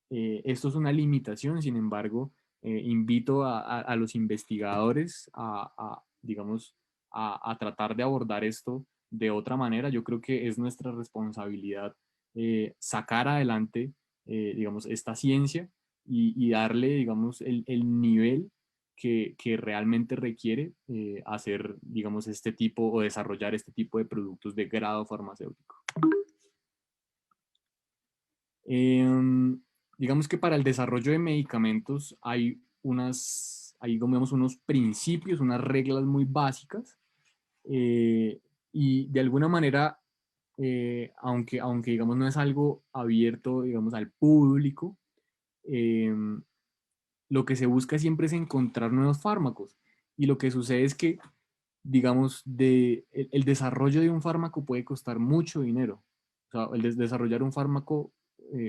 S2: esto es una limitación, sin embargo, invito a los investigadores digamos, a tratar de abordar esto de otra manera. Yo creo que es nuestra responsabilidad sacar adelante, digamos, esta ciencia y darle, digamos, el nivel que realmente requiere hacer, digamos, este tipo o desarrollar este tipo de productos de grado farmacéutico. Em, digamos que para el desarrollo de medicamentos hay digamos, unos principios, unas reglas muy básicas eh, y de alguna manera, aunque digamos no es algo abierto, digamos, al público, em, lo que se busca siempre es encontrar nuevos fármacos y lo que sucede es que digamos, el desarrollo de un fármaco puede costar mucho dinero. O sea, desarrollar un fármaco,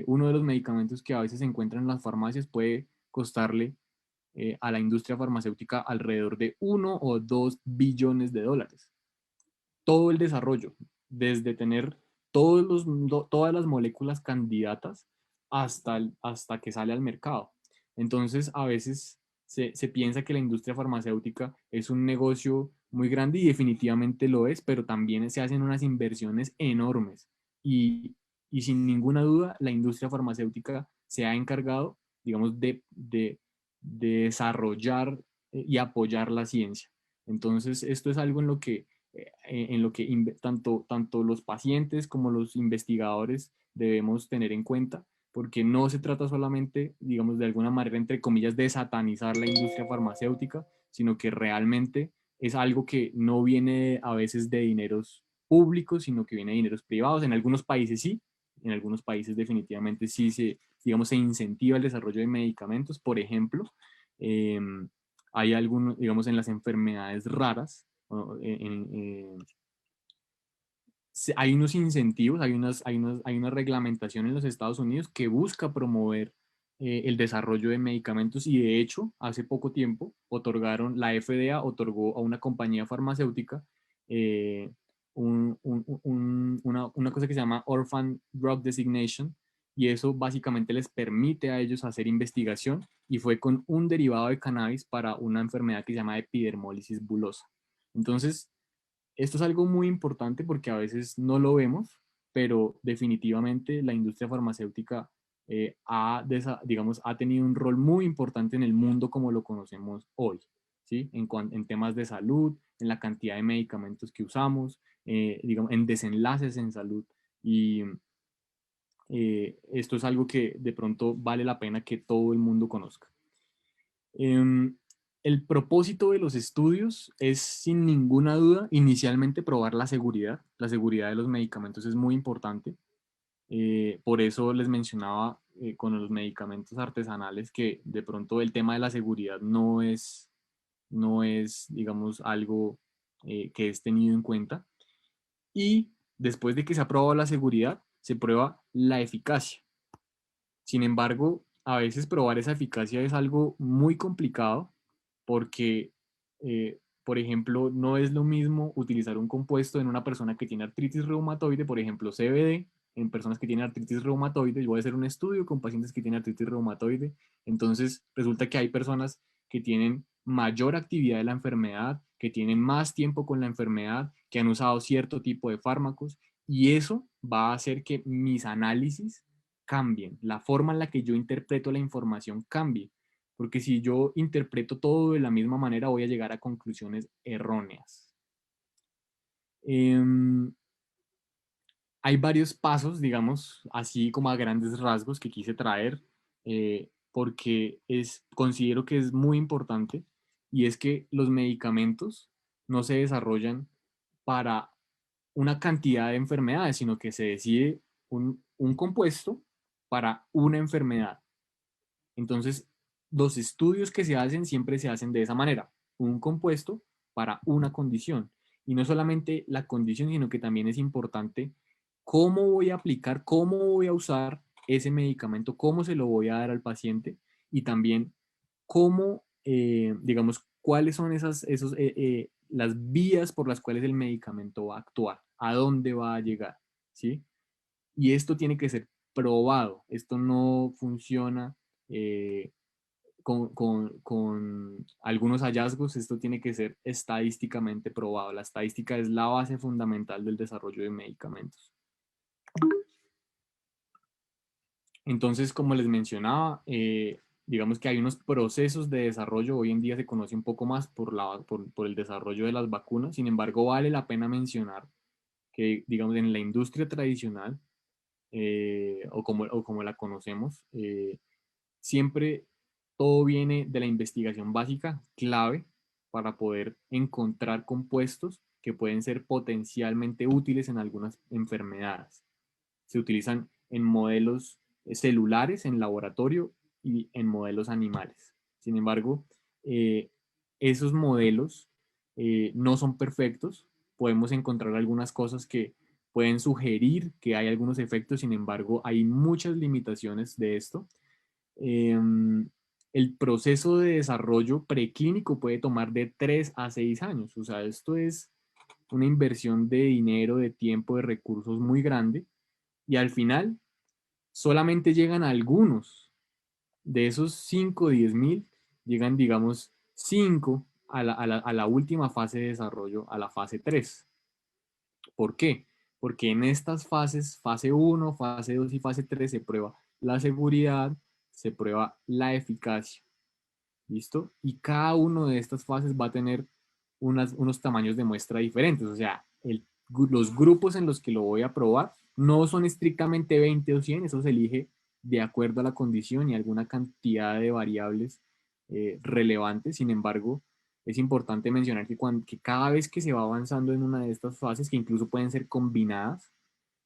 S2: uno de los medicamentos que a veces se encuentran en las farmacias puede costarle a la industria farmacéutica alrededor de 1 o 2 billones de dólares. Todo el desarrollo, desde tener todas las moléculas candidatas hasta que sale al mercado. Entonces, a veces se piensa que la industria farmacéutica es un negocio muy grande y definitivamente lo es, pero también se hacen unas inversiones enormes. Y sin ninguna duda, la industria farmacéutica se ha encargado, digamos, de desarrollar y apoyar la ciencia. Entonces, esto es algo en lo que tanto los pacientes como los investigadores debemos tener en cuenta, porque no se trata solamente, digamos, de alguna manera, entre comillas, de satanizar la industria farmacéutica, sino que realmente es algo que no viene a veces de dineros públicos, sino que viene de dineros privados. En algunos países sí, en algunos países definitivamente sí digamos, se incentiva el desarrollo de medicamentos. Por ejemplo, eh, hay algunos, digamos, en las enfermedades raras, hay unos incentivos, hay una reglamentación en los Estados Unidos que busca promover el desarrollo de medicamentos y de hecho, hace poco tiempo, la FDA otorgó a una compañía farmacéutica eh, una cosa que se llama Orphan Drug Designation y eso básicamente les permite a ellos hacer investigación y fue con un derivado de cannabis para una enfermedad que se llama epidermólisis bullosa. Entonces, esto es algo muy importante porque a veces no lo vemos, pero definitivamente la industria farmacéutica digamos, ha tenido un rol muy importante en el mundo como lo conocemos hoy, ¿sí? En temas de salud, en la cantidad de medicamentos que usamos, digamos, en desenlaces en salud. Y esto es algo que de pronto vale la pena que todo el mundo conozca. Em, el propósito de los estudios es, sin ninguna duda, inicialmente probar la seguridad. La seguridad de los medicamentos es muy importante. Por eso les mencionaba con los medicamentos artesanales que de pronto el tema de la seguridad no es digamos, algo que es tenido en cuenta. Y después de que se ha probado la seguridad, se prueba la eficacia. Sin embargo, a veces probar esa eficacia es algo muy complicado porque, por ejemplo, no es lo mismo utilizar un compuesto en una persona que tiene artritis reumatoide, por ejemplo, CBD, en personas que tienen artritis reumatoide. Yo voy a hacer un estudio con pacientes que tienen artritis reumatoide. Entonces, resulta que hay personas que tienen mayor actividad de la enfermedad, que tienen más tiempo con la enfermedad, que han usado cierto tipo de fármacos y eso va a hacer que mis análisis cambien, la forma en la que yo interpreto la información cambie, porque si yo interpreto todo de la misma manera voy a llegar a conclusiones erróneas. Hay varios pasos, digamos, así como a grandes rasgos que quise traer, porque considero que es muy importante, y es que los medicamentos no se desarrollan para una cantidad de enfermedades, sino que se decide un compuesto para una enfermedad. Entonces, los estudios que se hacen siempre se hacen de esa manera, un compuesto para una condición. Y no solamente la condición, sino que también es importante cómo voy a aplicar, cómo voy a usar ese medicamento, cómo se lo voy a dar al paciente y también cómo, digamos, cuáles son las vías por las cuales el medicamento va a actuar, a dónde va a llegar, ¿sí? Y esto tiene que ser probado, esto no funciona eh, con algunos hallazgos, esto tiene que ser estadísticamente probado. La estadística es la base fundamental del desarrollo de medicamentos. Entonces, como les mencionaba, digamos que hay unos procesos de desarrollo, hoy en día se conoce un poco más por el desarrollo de las vacunas, sin embargo, vale la pena mencionar que, digamos, en la industria tradicional, o como la conocemos, siempre todo viene de la investigación básica, clave para poder encontrar compuestos que pueden ser potencialmente útiles en algunas enfermedades. Se utilizan en modelos celulares, en laboratorio y en modelos animales. Sin embargo, esos modelos no son perfectos. Podemos encontrar algunas cosas que pueden sugerir que hay algunos efectos, sin embargo, hay muchas limitaciones de esto. El proceso de desarrollo preclínico puede tomar de 3 a 6 años. O sea, esto es una inversión de dinero, de tiempo, de recursos muy grande. Y al final, solamente llegan algunos. De esos 5 o 10 mil, llegan, digamos, 5 a la última fase de desarrollo, a la fase 3. ¿Por qué? Porque en estas fases, fase uno, fase 2 y fase 3, se prueba la seguridad, se prueba la eficacia. ¿Listo? Y cada una de estas fases va a tener unos tamaños de muestra diferentes. O sea, los grupos en los que lo voy a probar no son estrictamente 20 o 100, eso se elige de acuerdo a la condición y alguna cantidad de variables relevantes. Sin embargo, es importante mencionar que cada vez que se va avanzando en una de estas fases, que incluso pueden ser combinadas,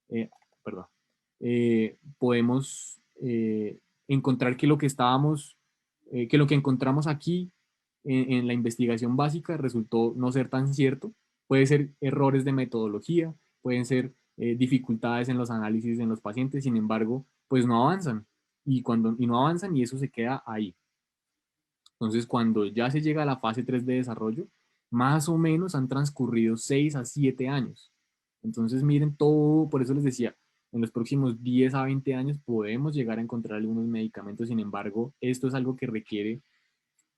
S2: eh, perdón, podemos encontrar que lo que estábamos, que lo que encontramos aquí en la investigación básica resultó no ser tan cierto. Puede ser errores de metodología, pueden ser dificultades en los análisis en los pacientes, sin embargo, pues no avanzan. Y no avanzan y eso se queda ahí. Entonces, cuando ya se llega a la fase 3 de desarrollo, más o menos han transcurrido 6 a 7 años. Entonces, miren todo, por eso les decía, en los próximos 10 a 20 años podemos llegar a encontrar algunos medicamentos. Sin embargo, esto es algo que requiere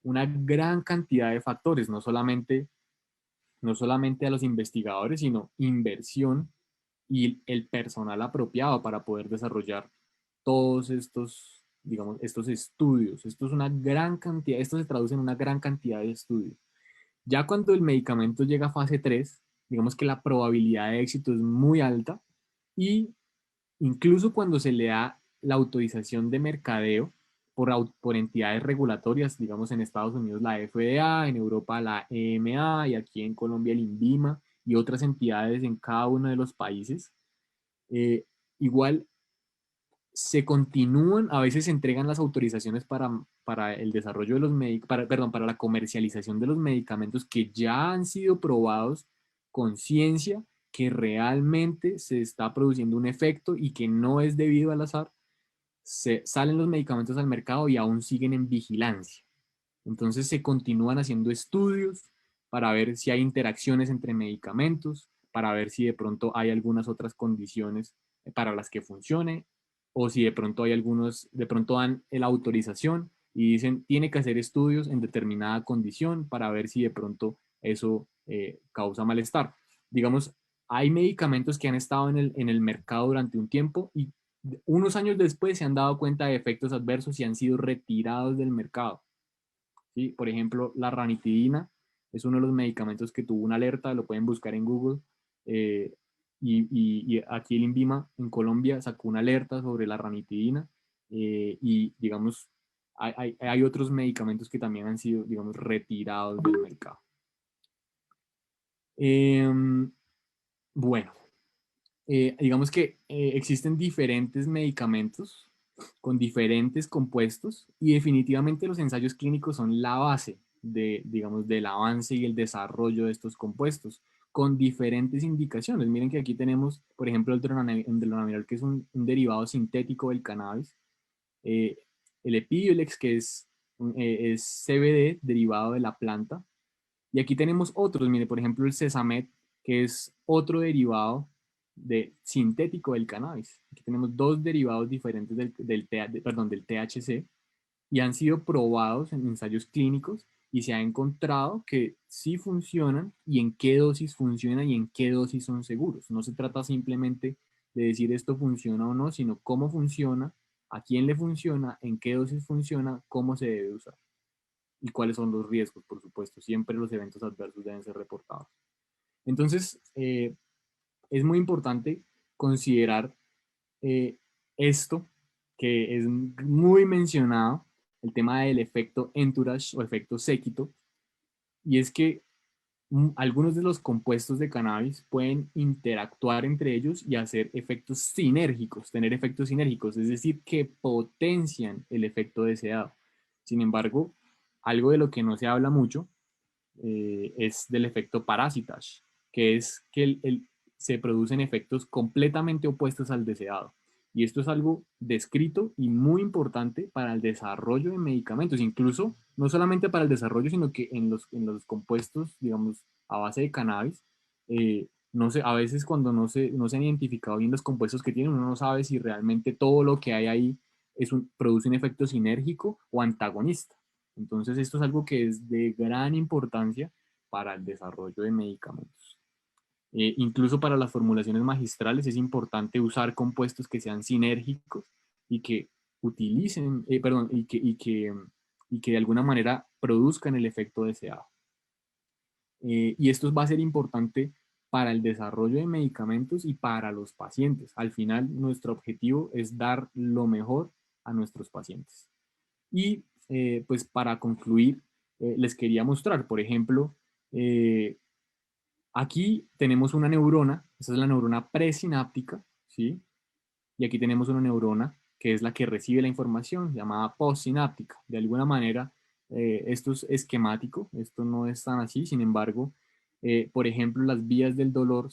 S2: una gran cantidad de factores, no solamente a los investigadores, sino inversión y el personal apropiado para poder desarrollar todos estos, digamos, estos estudios. Esto es una gran cantidad, esto se traduce en una gran cantidad de estudios. Ya cuando el medicamento llega a fase 3, digamos que la probabilidad de éxito es muy alta y incluso cuando se le da la autorización de mercadeo por entidades regulatorias, digamos en Estados Unidos la FDA, en Europa la EMA y aquí en Colombia el INVIMA y otras entidades en cada uno de los países, eh, igual se continúan, a veces se entregan las autorizaciones para el desarrollo de los perdón, para la comercialización de los medicamentos que ya han sido probados con ciencia, que realmente se está produciendo un efecto y que no es debido al azar. Salen los medicamentos al mercado y aún siguen en vigilancia. Entonces se continúan haciendo estudios para ver si hay interacciones entre medicamentos, para ver si de pronto hay algunas otras condiciones para las que funcione, o si de pronto hay algunos, de pronto dan la autorización y dicen, tiene que hacer estudios en determinada condición para ver si de pronto eso causa malestar. Digamos, hay medicamentos que han estado en el mercado durante un tiempo y unos años después se han dado cuenta de efectos adversos y han sido retirados del mercado. ¿Sí? Por ejemplo, la ranitidina es uno de los medicamentos que tuvo una alerta, lo pueden buscar en Google. eh, y aquí el INVIMA en Colombia sacó una alerta sobre la ranitidina y digamos, hay otros medicamentos que también han sido, digamos, retirados del mercado. Bueno, digamos que existen diferentes medicamentos con diferentes compuestos y definitivamente los ensayos clínicos son la base de, digamos, del avance y el desarrollo de estos compuestos con diferentes indicaciones. Miren que aquí tenemos, por ejemplo, el dronamiral, que es un derivado sintético del cannabis, eh, el Epidiolex, que es CBD derivado de la planta, y aquí tenemos otros, mire, por ejemplo, el Sesamet, que es otro derivado sintético del cannabis. Aquí tenemos dos derivados diferentes del THC y han sido probados en ensayos clínicos y se ha encontrado que sí funcionan y en qué dosis funcionan y en qué dosis son seguros. No se trata simplemente de decir esto funciona o no, sino cómo funciona, a quién le funciona, en qué dosis funciona, cómo se debe usar y cuáles son los riesgos, por supuesto. Siempre los eventos adversos deben ser reportados. Entonces, es muy importante considerar esto que es muy mencionado, el tema del efecto entourage o efecto séquito, y es que algunos de los compuestos de cannabis pueden interactuar entre ellos y hacer efectos sinérgicos, tener efectos sinérgicos, es decir, que potencian el efecto deseado. Sin embargo, algo de lo que no se habla mucho es del efecto parasitage, que es que se producen efectos completamente opuestos al deseado. Y esto es algo descrito y muy importante para el desarrollo de medicamentos, incluso no solamente para el desarrollo, sino que en los compuestos, digamos, a base de cannabis, no sé, a veces cuando no se han identificado bien los compuestos que tienen, uno no sabe si realmente todo lo que hay ahí produce un efecto sinérgico o antagonista. Entonces, esto es algo que es de gran importancia para el desarrollo de medicamentos. Incluso para las formulaciones magistrales es importante usar compuestos que sean sinérgicos y que utilicen, perdón, y que de alguna manera produzcan el efecto deseado. Y esto va a ser importante para el desarrollo de medicamentos y para los pacientes. Al final, nuestro objetivo es dar lo mejor a nuestros pacientes. Y pues para concluir, les quería mostrar, por ejemplo, aquí tenemos una neurona, esta es la neurona presináptica, ¿sí? Y aquí tenemos una neurona que es la que recibe la información, llamada postsináptica. De alguna manera, esto es esquemático, esto no es tan así, sin embargo, por ejemplo, las vías del dolor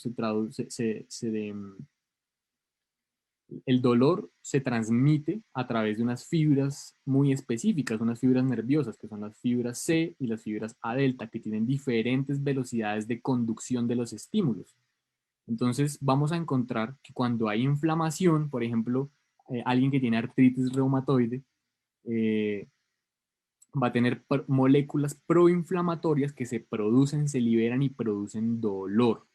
S2: el dolor se transmite a través de unas fibras muy específicas, unas fibras nerviosas, que son las fibras C y las fibras A delta, que tienen diferentes velocidades de conducción de los estímulos. Entonces, vamos a encontrar que cuando hay inflamación, por ejemplo, alguien que tiene artritis reumatoide, eh, va a tener moléculas proinflamatorias que se producen, se liberan y producen dolor,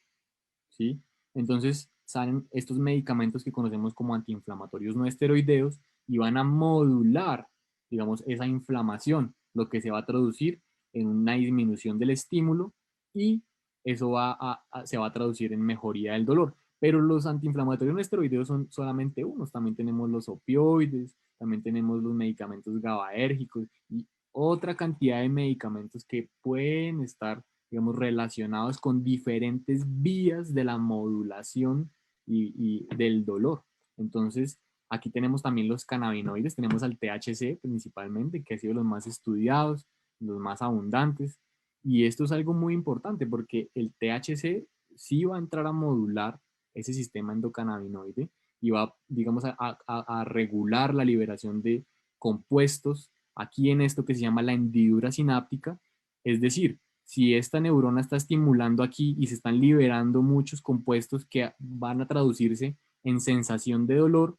S2: ¿sí? Entonces salen estos medicamentos que conocemos como antiinflamatorios no esteroideos y van a modular, digamos, esa inflamación, lo que se va a traducir en una disminución del estímulo y eso se va a traducir en mejoría del dolor. Pero los antiinflamatorios no esteroideos son solamente unos, también tenemos los opioides, también tenemos los medicamentos GABAérgicos y otra cantidad de medicamentos que pueden estar, digamos, relacionados con diferentes vías de la modulación y del dolor. Entonces, aquí tenemos también los cannabinoides, tenemos al THC principalmente, que ha sido los más estudiados, los más abundantes, y esto es algo muy importante porque el THC sí va a entrar a modular ese sistema endocannabinoide y va, digamos, a regular la liberación de compuestos aquí en esto que se llama la hendidura sináptica, es decir, si esta neurona está estimulando aquí y se están liberando muchos compuestos que van a traducirse en sensación de dolor,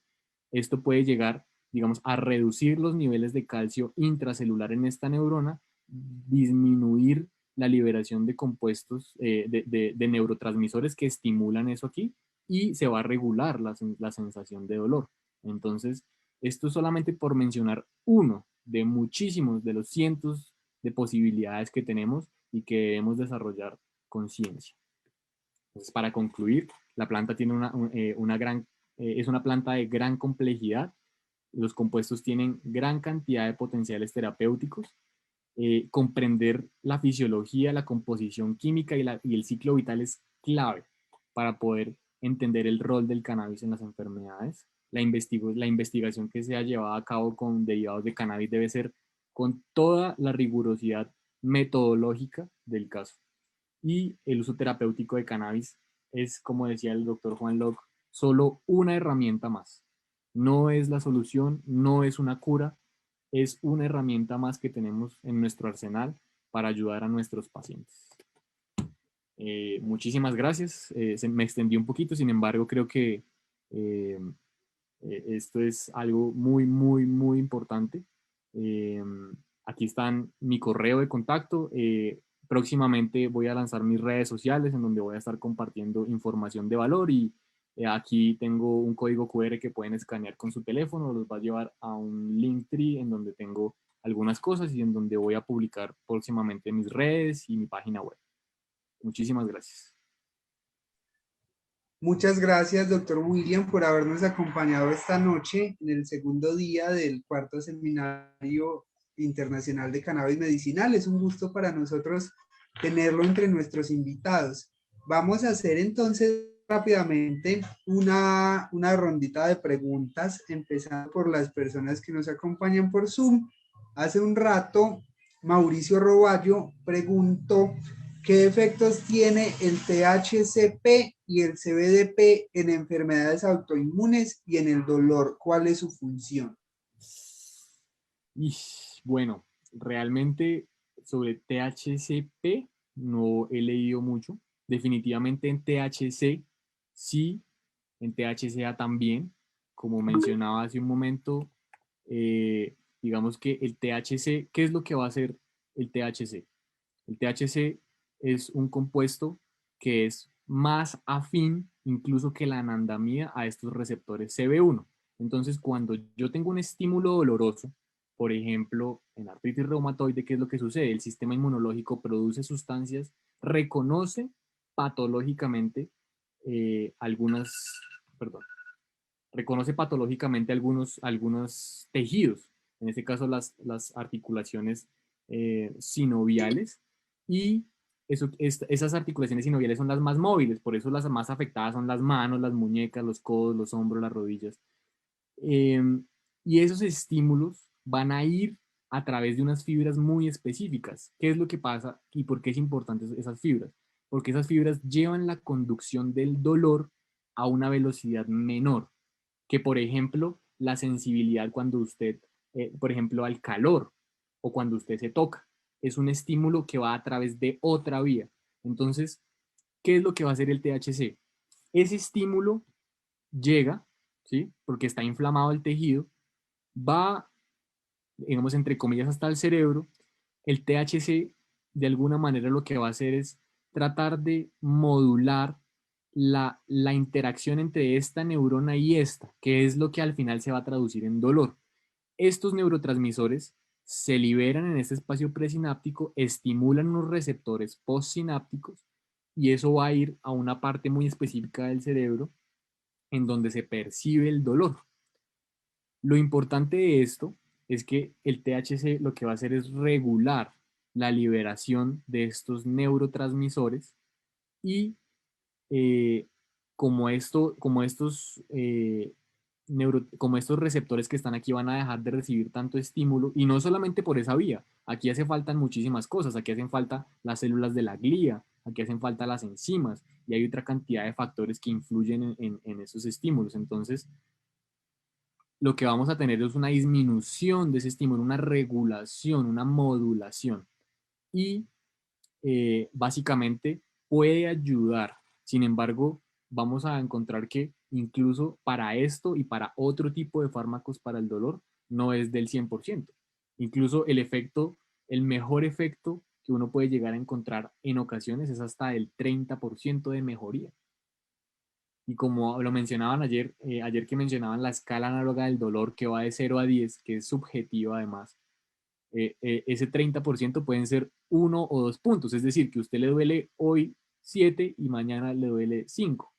S2: esto puede llegar, digamos, a reducir los niveles de calcio intracelular en esta neurona, disminuir la liberación de compuestos, de neurotransmisores que estimulan eso aquí y se va a regular la sensación de dolor. Entonces, esto es solamente por mencionar uno de muchísimos, de los cientos de posibilidades que tenemos y que debemos desarrollar con ciencia. Entonces, para concluir, la planta tiene es una planta de gran complejidad. Los compuestos tienen gran cantidad de potenciales terapéuticos. Comprender la fisiología, la composición química y el ciclo vital es clave para poder entender el rol del cannabis en las enfermedades. La investigación que se ha llevado a cabo con derivados de cannabis debe ser con toda la rigurosidad metodológica del caso. Y el uso terapéutico de cannabis es, como decía el doctor Juan Locke, solo una herramienta más. No es la solución, no es una cura, es una herramienta más que tenemos en nuestro arsenal para ayudar a nuestros pacientes. Muchísimas gracias. Me extendí un poquito, sin embargo, creo que esto es algo muy, muy, muy importante. Aquí están mi correo de contacto. Próximamente voy a lanzar mis redes sociales en donde voy a estar compartiendo información de valor y aquí tengo un código QR que pueden escanear con su teléfono, los va a llevar a un Linktree en donde tengo algunas cosas y en donde voy a publicar próximamente mis redes y mi página web. Muchísimas gracias.
S1: Muchas gracias, doctor William, por habernos acompañado esta noche en el segundo día del cuarto seminario internacional de cannabis medicinal. Es un gusto para nosotros tenerlo entre nuestros invitados. Vamos a hacer entonces rápidamente una rondita de preguntas, empezando por las personas que nos acompañan por Zoom. Hace un rato Mauricio Roballo preguntó qué efectos tiene el THCP y el CBDP en enfermedades autoinmunes y en el dolor. ¿Cuál es su función?
S2: Y bueno, realmente sobre THCP no he leído mucho. Definitivamente en THC sí, en THCA también. Como mencionaba hace un momento, digamos que el THC, ¿qué es lo que va a hacer el THC? El THC es un compuesto que es más afín incluso que la anandamida a estos receptores CB1. Entonces, cuando yo tengo un estímulo doloroso, por ejemplo, en artritis reumatoide, ¿qué es lo que sucede? El sistema inmunológico produce sustancias, reconoce patológicamente algunas, perdón, reconoce patológicamente algunos tejidos, en este caso las articulaciones sinoviales, y esas articulaciones sinoviales son las más móviles, por eso las más afectadas son las manos, las muñecas, los codos, los hombros, las rodillas. Eh, y esos estímulos van a ir a través de unas fibras muy específicas. ¿Qué es lo que pasa y por qué es importante esas fibras? Porque esas fibras llevan la conducción del dolor a una velocidad menor que, por ejemplo, la sensibilidad cuando usted, por ejemplo, al calor o cuando usted se toca. Es un estímulo que va a través de otra vía. Entonces, ¿qué es lo que va a hacer el THC? Ese estímulo llega, ¿sí? Porque está inflamado el tejido, va, digamos, entre comillas, hasta el cerebro. El THC, de alguna manera, lo que va a hacer es tratar de modular la interacción entre esta neurona y esta, que es lo que al final se va a traducir en dolor. Estos neurotransmisores se liberan en este espacio presináptico, estimulan unos receptores postsinápticos y eso va a ir a una parte muy específica del cerebro en donde se percibe el dolor. Lo importante de esto es que el THC lo que va a hacer es regular la liberación de estos neurotransmisores y eh, como estos receptores que están aquí van a dejar de recibir tanto estímulo, y no solamente por esa vía, aquí hace falta muchísimas cosas, aquí hacen falta las células de la glía, aquí hacen falta las enzimas, y hay otra cantidad de factores que influyen en esos estímulos. Entonces, lo que vamos a tener es una disminución de ese estímulo, una regulación, una modulación. Y básicamente puede ayudar. Sin embargo, vamos a encontrar que incluso para esto y para otro tipo de fármacos para el dolor no es del 100%. Incluso el efecto, el mejor efecto que uno puede llegar a encontrar en ocasiones es hasta el 30% de mejoría. Y como lo mencionaban ayer, ayer que mencionaban la escala análoga del dolor que va de 0 a 10, que es subjetiva además, ese 30% pueden ser 1 o 2 puntos, es decir, que a usted le duele hoy 7 y mañana le duele 5.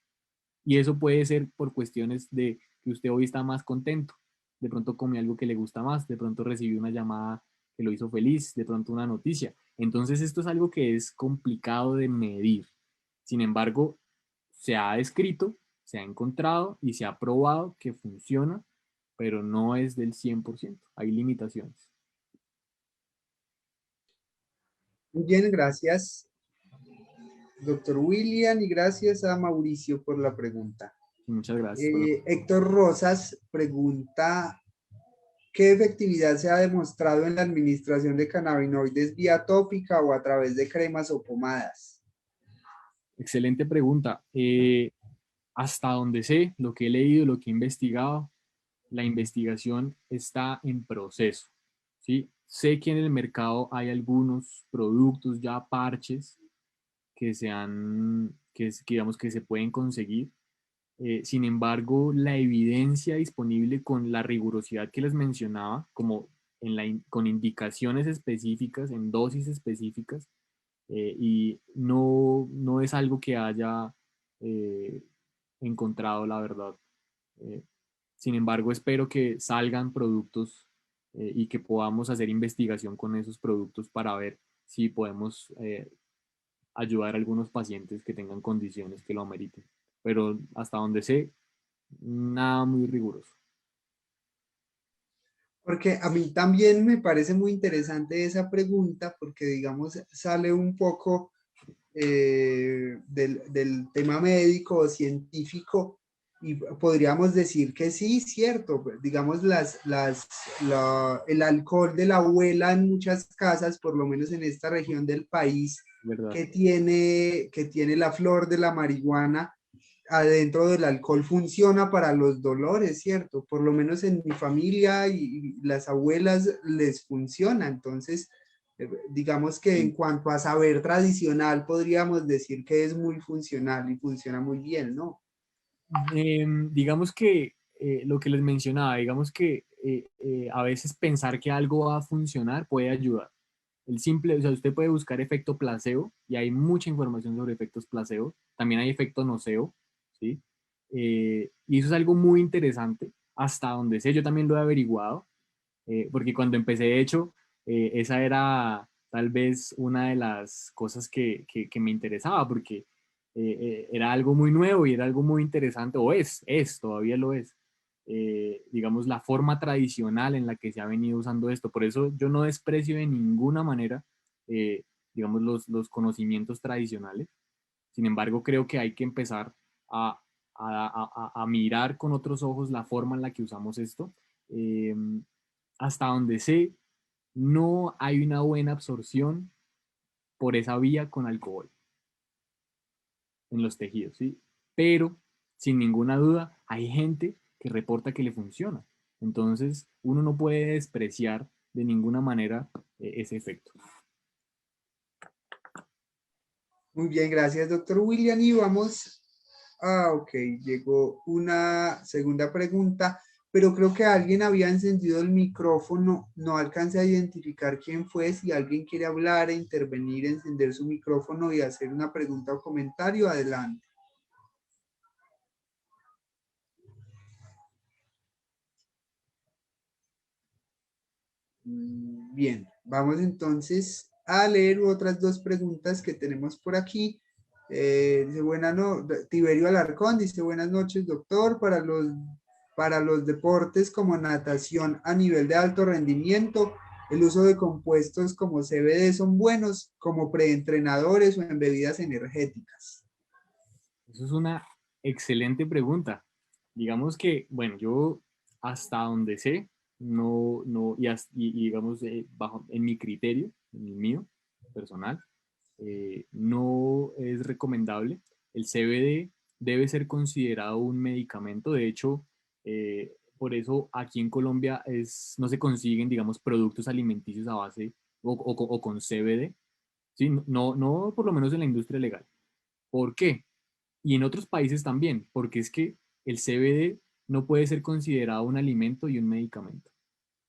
S2: Y eso puede ser por cuestiones de que usted hoy está más contento, de pronto comió algo que le gusta más, de pronto recibió una llamada que lo hizo feliz, de pronto una noticia. Entonces esto es algo que es complicado de medir. Sin embargo, se ha descrito, se ha encontrado y se ha probado que funciona, pero no es del 100%. Hay limitaciones.
S1: Muy bien, gracias, doctor William, y gracias a Mauricio por la pregunta.
S2: Muchas gracias por la
S1: Héctor Rosas pregunta, ¿qué efectividad se ha demostrado en la administración de cannabinoides vía tópica o a través de cremas o pomadas?
S2: excelente pregunta. Hasta donde sé, lo que he leído, lo que he investigado, la investigación está en proceso, ¿sí? Sé que en el mercado hay algunos productos ya parches que digamos que se pueden conseguir. Sin embargo, la evidencia disponible con la rigurosidad que les mencionaba, como con indicaciones específicas, en dosis específicas, y no es algo que haya eh, encontrado, la verdad. Eh, Sin embargo, espero que salgan productos y que podamos hacer investigación con esos productos para ver si podemos ayudar a algunos pacientes que tengan condiciones que lo ameriten. Pero hasta donde sé, nada muy riguroso.
S1: Porque a mí también me parece muy interesante esa pregunta, porque digamos sale un poco del tema médico o científico y podríamos decir que sí, cierto, pues, digamos el alcohol de la abuela en muchas casas, por lo menos en esta región del país,
S2: ¿verdad?
S1: que tiene la flor de la marihuana adentro del alcohol funciona para los dolores, ¿cierto? Por lo menos en mi familia y las abuelas les funciona. Entonces, digamos que en
S2: Sí.
S1: cuanto a saber tradicional, podríamos decir que es muy funcional y funciona muy bien, ¿no?
S2: Digamos que lo que les mencionaba, digamos que a veces pensar que algo va a funcionar puede ayudar. El simple, o sea, usted puede buscar efecto placebo y hay mucha información sobre efectos placebo. También hay efecto nocebo, ¿sí? Y eso es algo muy interesante, hasta donde sé, yo también lo he averiguado, porque cuando empecé, de hecho, esa era tal vez una de las cosas que me interesaba, porque era algo muy nuevo y era algo muy interesante, o todavía lo es. Digamos, la forma tradicional en la que se ha venido usando esto. Por eso yo no desprecio de ninguna manera, eh, digamos, los conocimientos tradicionales. Sin embargo, creo que hay que empezar a, a mirar con otros ojos la forma en la que usamos esto. Eh, Hasta donde sé, no hay una buena absorción por esa vía con alcohol en los tejidos, ¿sí? Pero, sin ninguna duda, hay gente que reporta que le funciona. Entonces, uno no puede despreciar de ninguna manera ese efecto.
S1: Muy bien, gracias, doctor William. Y vamos, ok, llegó una segunda pregunta, pero creo que alguien había encendido el micrófono, no alcancé a identificar quién fue. Si alguien quiere hablar e intervenir, encender su micrófono y hacer una pregunta o comentario, adelante. Bien, vamos entonces a leer otras dos preguntas que tenemos por aquí. Dice, Tiberio Alarcón dice, buenas noches, doctor. Para los deportes como natación a nivel de alto rendimiento, el uso de compuestos como CBD son buenos como preentrenadores o en bebidas energéticas.
S2: Eso es una excelente pregunta. Digamos que, bueno, yo hasta donde sé, y digamos, bajo, en mi criterio, en el mío personal, no es recomendable. El CBD debe ser considerado un medicamento. De hecho, por eso aquí en Colombia no se consiguen, digamos, productos alimenticios a base o con CBD. ¿Sí? No, no por lo menos en la industria legal. ¿Por qué? Y en otros países también, porque es que el CBD no puede ser considerado un alimento y un medicamento.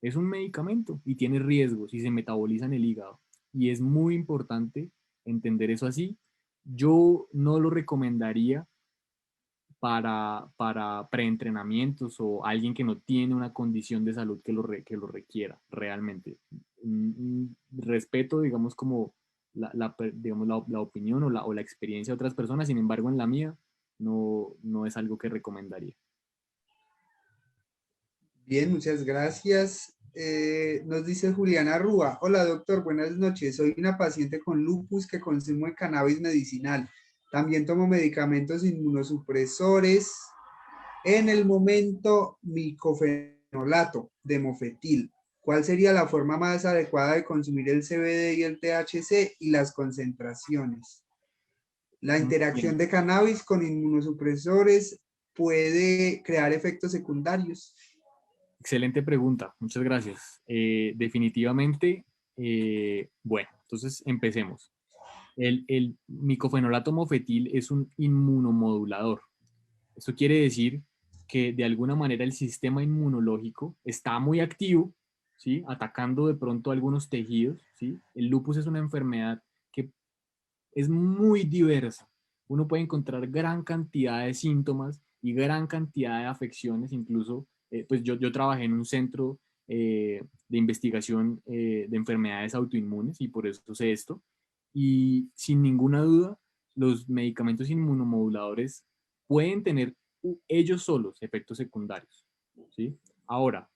S2: Es un medicamento y tiene riesgos y se metaboliza en el hígado. Y es muy importante entender eso así. Yo no lo recomendaría para preentrenamientos o alguien que no tiene una condición de salud que lo requiera realmente. Respeto, digamos, como digamos, la opinión o la experiencia de otras personas, sin embargo, en la mía no es algo que recomendaría.
S1: Bien, muchas gracias. Nos dice Juliana Rúa. Hola, doctor, buenas noches. Soy una paciente con lupus que consume cannabis medicinal. También tomo medicamentos inmunosupresores. En el momento, micofenolato de mofetil. ¿Cuál sería la forma más adecuada de consumir el CBD y el THC y las concentraciones? La
S2: Muy bien.
S1: interacción de cannabis con inmunosupresores puede crear efectos secundarios.
S2: Excelente pregunta, muchas gracias. Definitivamente, bueno, entonces empecemos. El micofenolato mofetil es un inmunomodulador. Esto quiere decir que de alguna manera el sistema inmunológico está muy activo, ¿sí? Atacando de pronto algunos tejidos, ¿sí? El lupus es una enfermedad que es muy diversa. Uno puede encontrar gran cantidad de síntomas y gran cantidad de afecciones, incluso, pues yo trabajé en un centro de investigación de enfermedades autoinmunes y por eso sé esto. Y sin ninguna duda, los medicamentos inmunomoduladores pueden tener ellos solos efectos secundarios, ¿sí? Ahora,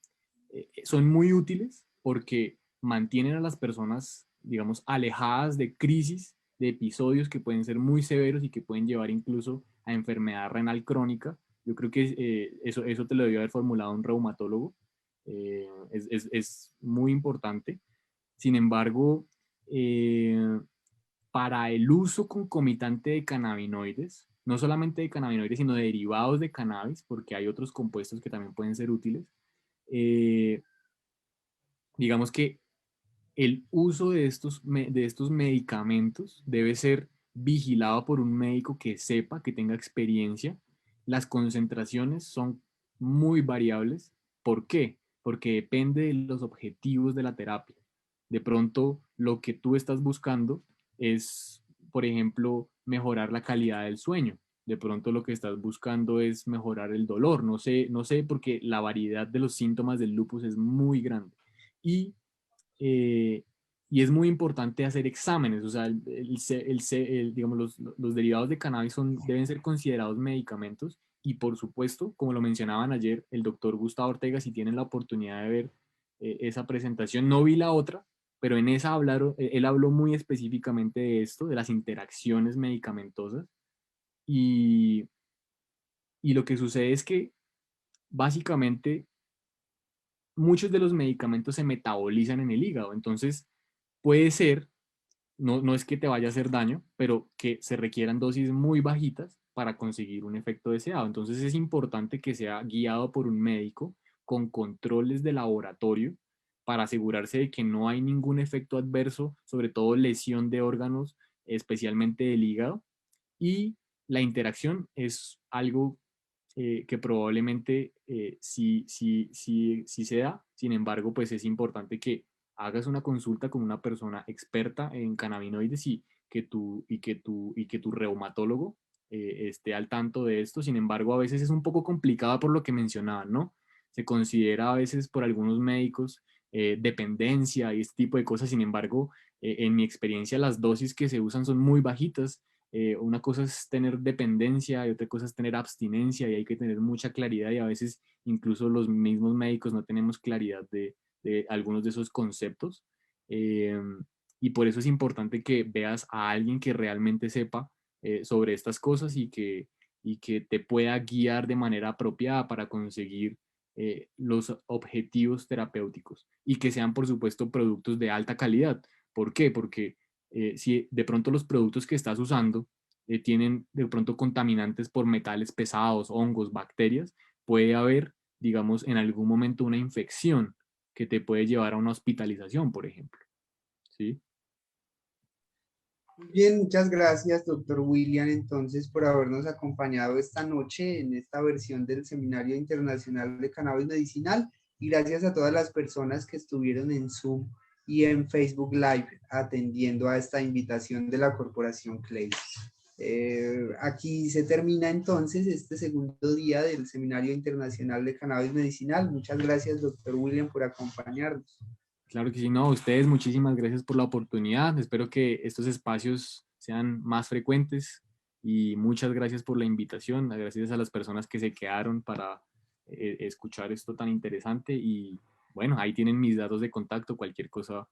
S2: son muy útiles porque mantienen a las personas, digamos, alejadas de crisis, de episodios que pueden ser muy severos y que pueden llevar incluso a enfermedad renal crónica. Yo creo que eso te lo debió haber formulado un reumatólogo. Es muy importante. Sin embargo, eh, para el uso concomitante de cannabinoides, no solamente de cannabinoides, sino de derivados de cannabis, porque hay otros compuestos que también pueden ser útiles, eh, digamos que el uso de estos medicamentos debe ser vigilado por un médico que sepa, que tenga experiencia. Las concentraciones son muy variables. ¿Por qué? Porque depende de los objetivos de la terapia. De pronto, lo que tú estás buscando es, por ejemplo, mejorar la calidad del sueño. De pronto lo que estás buscando es mejorar el dolor. No sé, porque la variedad de los síntomas del lupus es muy grande. Y eh, y es muy importante hacer exámenes, o sea, digamos, los derivados de cannabis deben ser considerados medicamentos y por supuesto, como lo mencionaban ayer, el doctor Gustavo Ortega, si tienen la oportunidad de ver esa presentación, no vi la otra, pero en esa él habló muy específicamente de esto, de las interacciones medicamentosas y, y lo que sucede es que básicamente muchos de los medicamentos se metabolizan en el hígado, entonces puede ser, no es que te vaya a hacer daño, pero que se requieran dosis muy bajitas para conseguir un efecto deseado. Entonces es importante que sea guiado por un médico con controles de laboratorio para asegurarse de que no hay ningún efecto adverso, sobre todo lesión de órganos, especialmente del hígado. Y la interacción es algo que probablemente sí se da. Sin embargo, pues es importante que hagas una consulta con una persona experta en cannabinoides y que tu reumatólogo esté al tanto de esto. Sin embargo, a veces es un poco complicado por lo que mencionaban, ¿no? Se considera a veces por algunos médicos dependencia y este tipo de cosas. Sin embargo, en mi experiencia, las dosis que se usan son muy bajitas. Una cosa es tener dependencia y otra cosa es tener abstinencia y hay que tener mucha claridad y a veces incluso los mismos médicos no tenemos claridad de algunos de esos conceptos. Eh, y por eso es importante que veas a alguien que realmente sepa sobre estas cosas y que te pueda guiar de manera apropiada para conseguir los objetivos terapéuticos y que sean, por supuesto, productos de alta calidad. ¿Por qué? Porque si de pronto los productos que estás usando tienen de pronto contaminantes por metales pesados, hongos, bacterias, puede haber, digamos, en algún momento una infección que te puede llevar a una hospitalización, por ejemplo. ¿Sí?
S1: Muy bien, muchas gracias, doctor William, entonces, por habernos acompañado esta noche en esta versión del Seminario Internacional de Cannabis Medicinal y gracias a todas las personas que estuvieron en Zoom y en Facebook Live atendiendo a esta invitación de la Corporación Clay. Aquí se termina entonces este segundo día del Seminario Internacional de Cannabis Medicinal. Muchas gracias, doctor William, por acompañarnos.
S2: Claro que sí, no, a ustedes muchísimas gracias por la oportunidad. Espero que estos espacios sean más frecuentes y muchas gracias por la invitación. Gracias a las personas que se quedaron para escuchar esto tan interesante y bueno, ahí tienen mis datos de contacto. Cualquier cosa,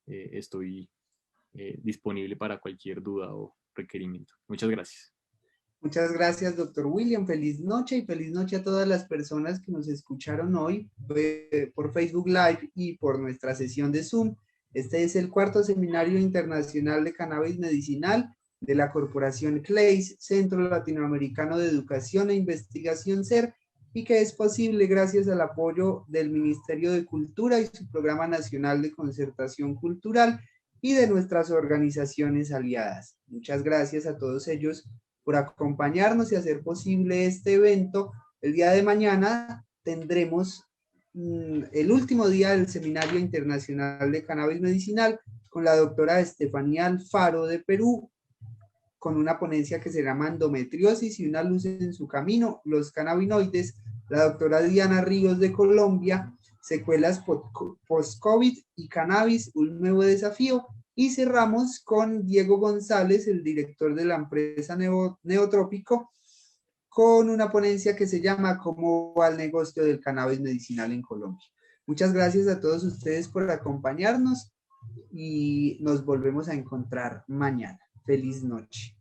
S2: estoy disponible para cualquier duda o requerimiento. Muchas gracias.
S1: Muchas gracias, doctor William. Feliz noche y feliz noche a todas las personas que nos escucharon hoy por Facebook Live y por nuestra sesión de Zoom. Este es el cuarto Seminario Internacional de Cannabis Medicinal de la Corporación CLAYS, Centro Latinoamericano de Educación e Investigación CER, y que es posible gracias al apoyo del Ministerio de Cultura y su Programa Nacional de Concertación Cultural y de nuestras organizaciones aliadas. Muchas gracias a todos ellos por acompañarnos y hacer posible este evento. El día de mañana tendremos el último día del Seminario Internacional de Cannabis Medicinal con la doctora Estefanía Alfaro de Perú, con una ponencia que se llama Endometriosis y una luz en su camino, los cannabinoides, la doctora Diana Ríos de Colombia, secuelas post-COVID y cannabis, un nuevo desafío, y cerramos con Diego González, el director de la empresa Neotrópico, con una ponencia que se llama ¿Cómo va el negocio del cannabis medicinal en Colombia? Muchas gracias a todos ustedes por acompañarnos y nos volvemos a encontrar mañana. Feliz noche.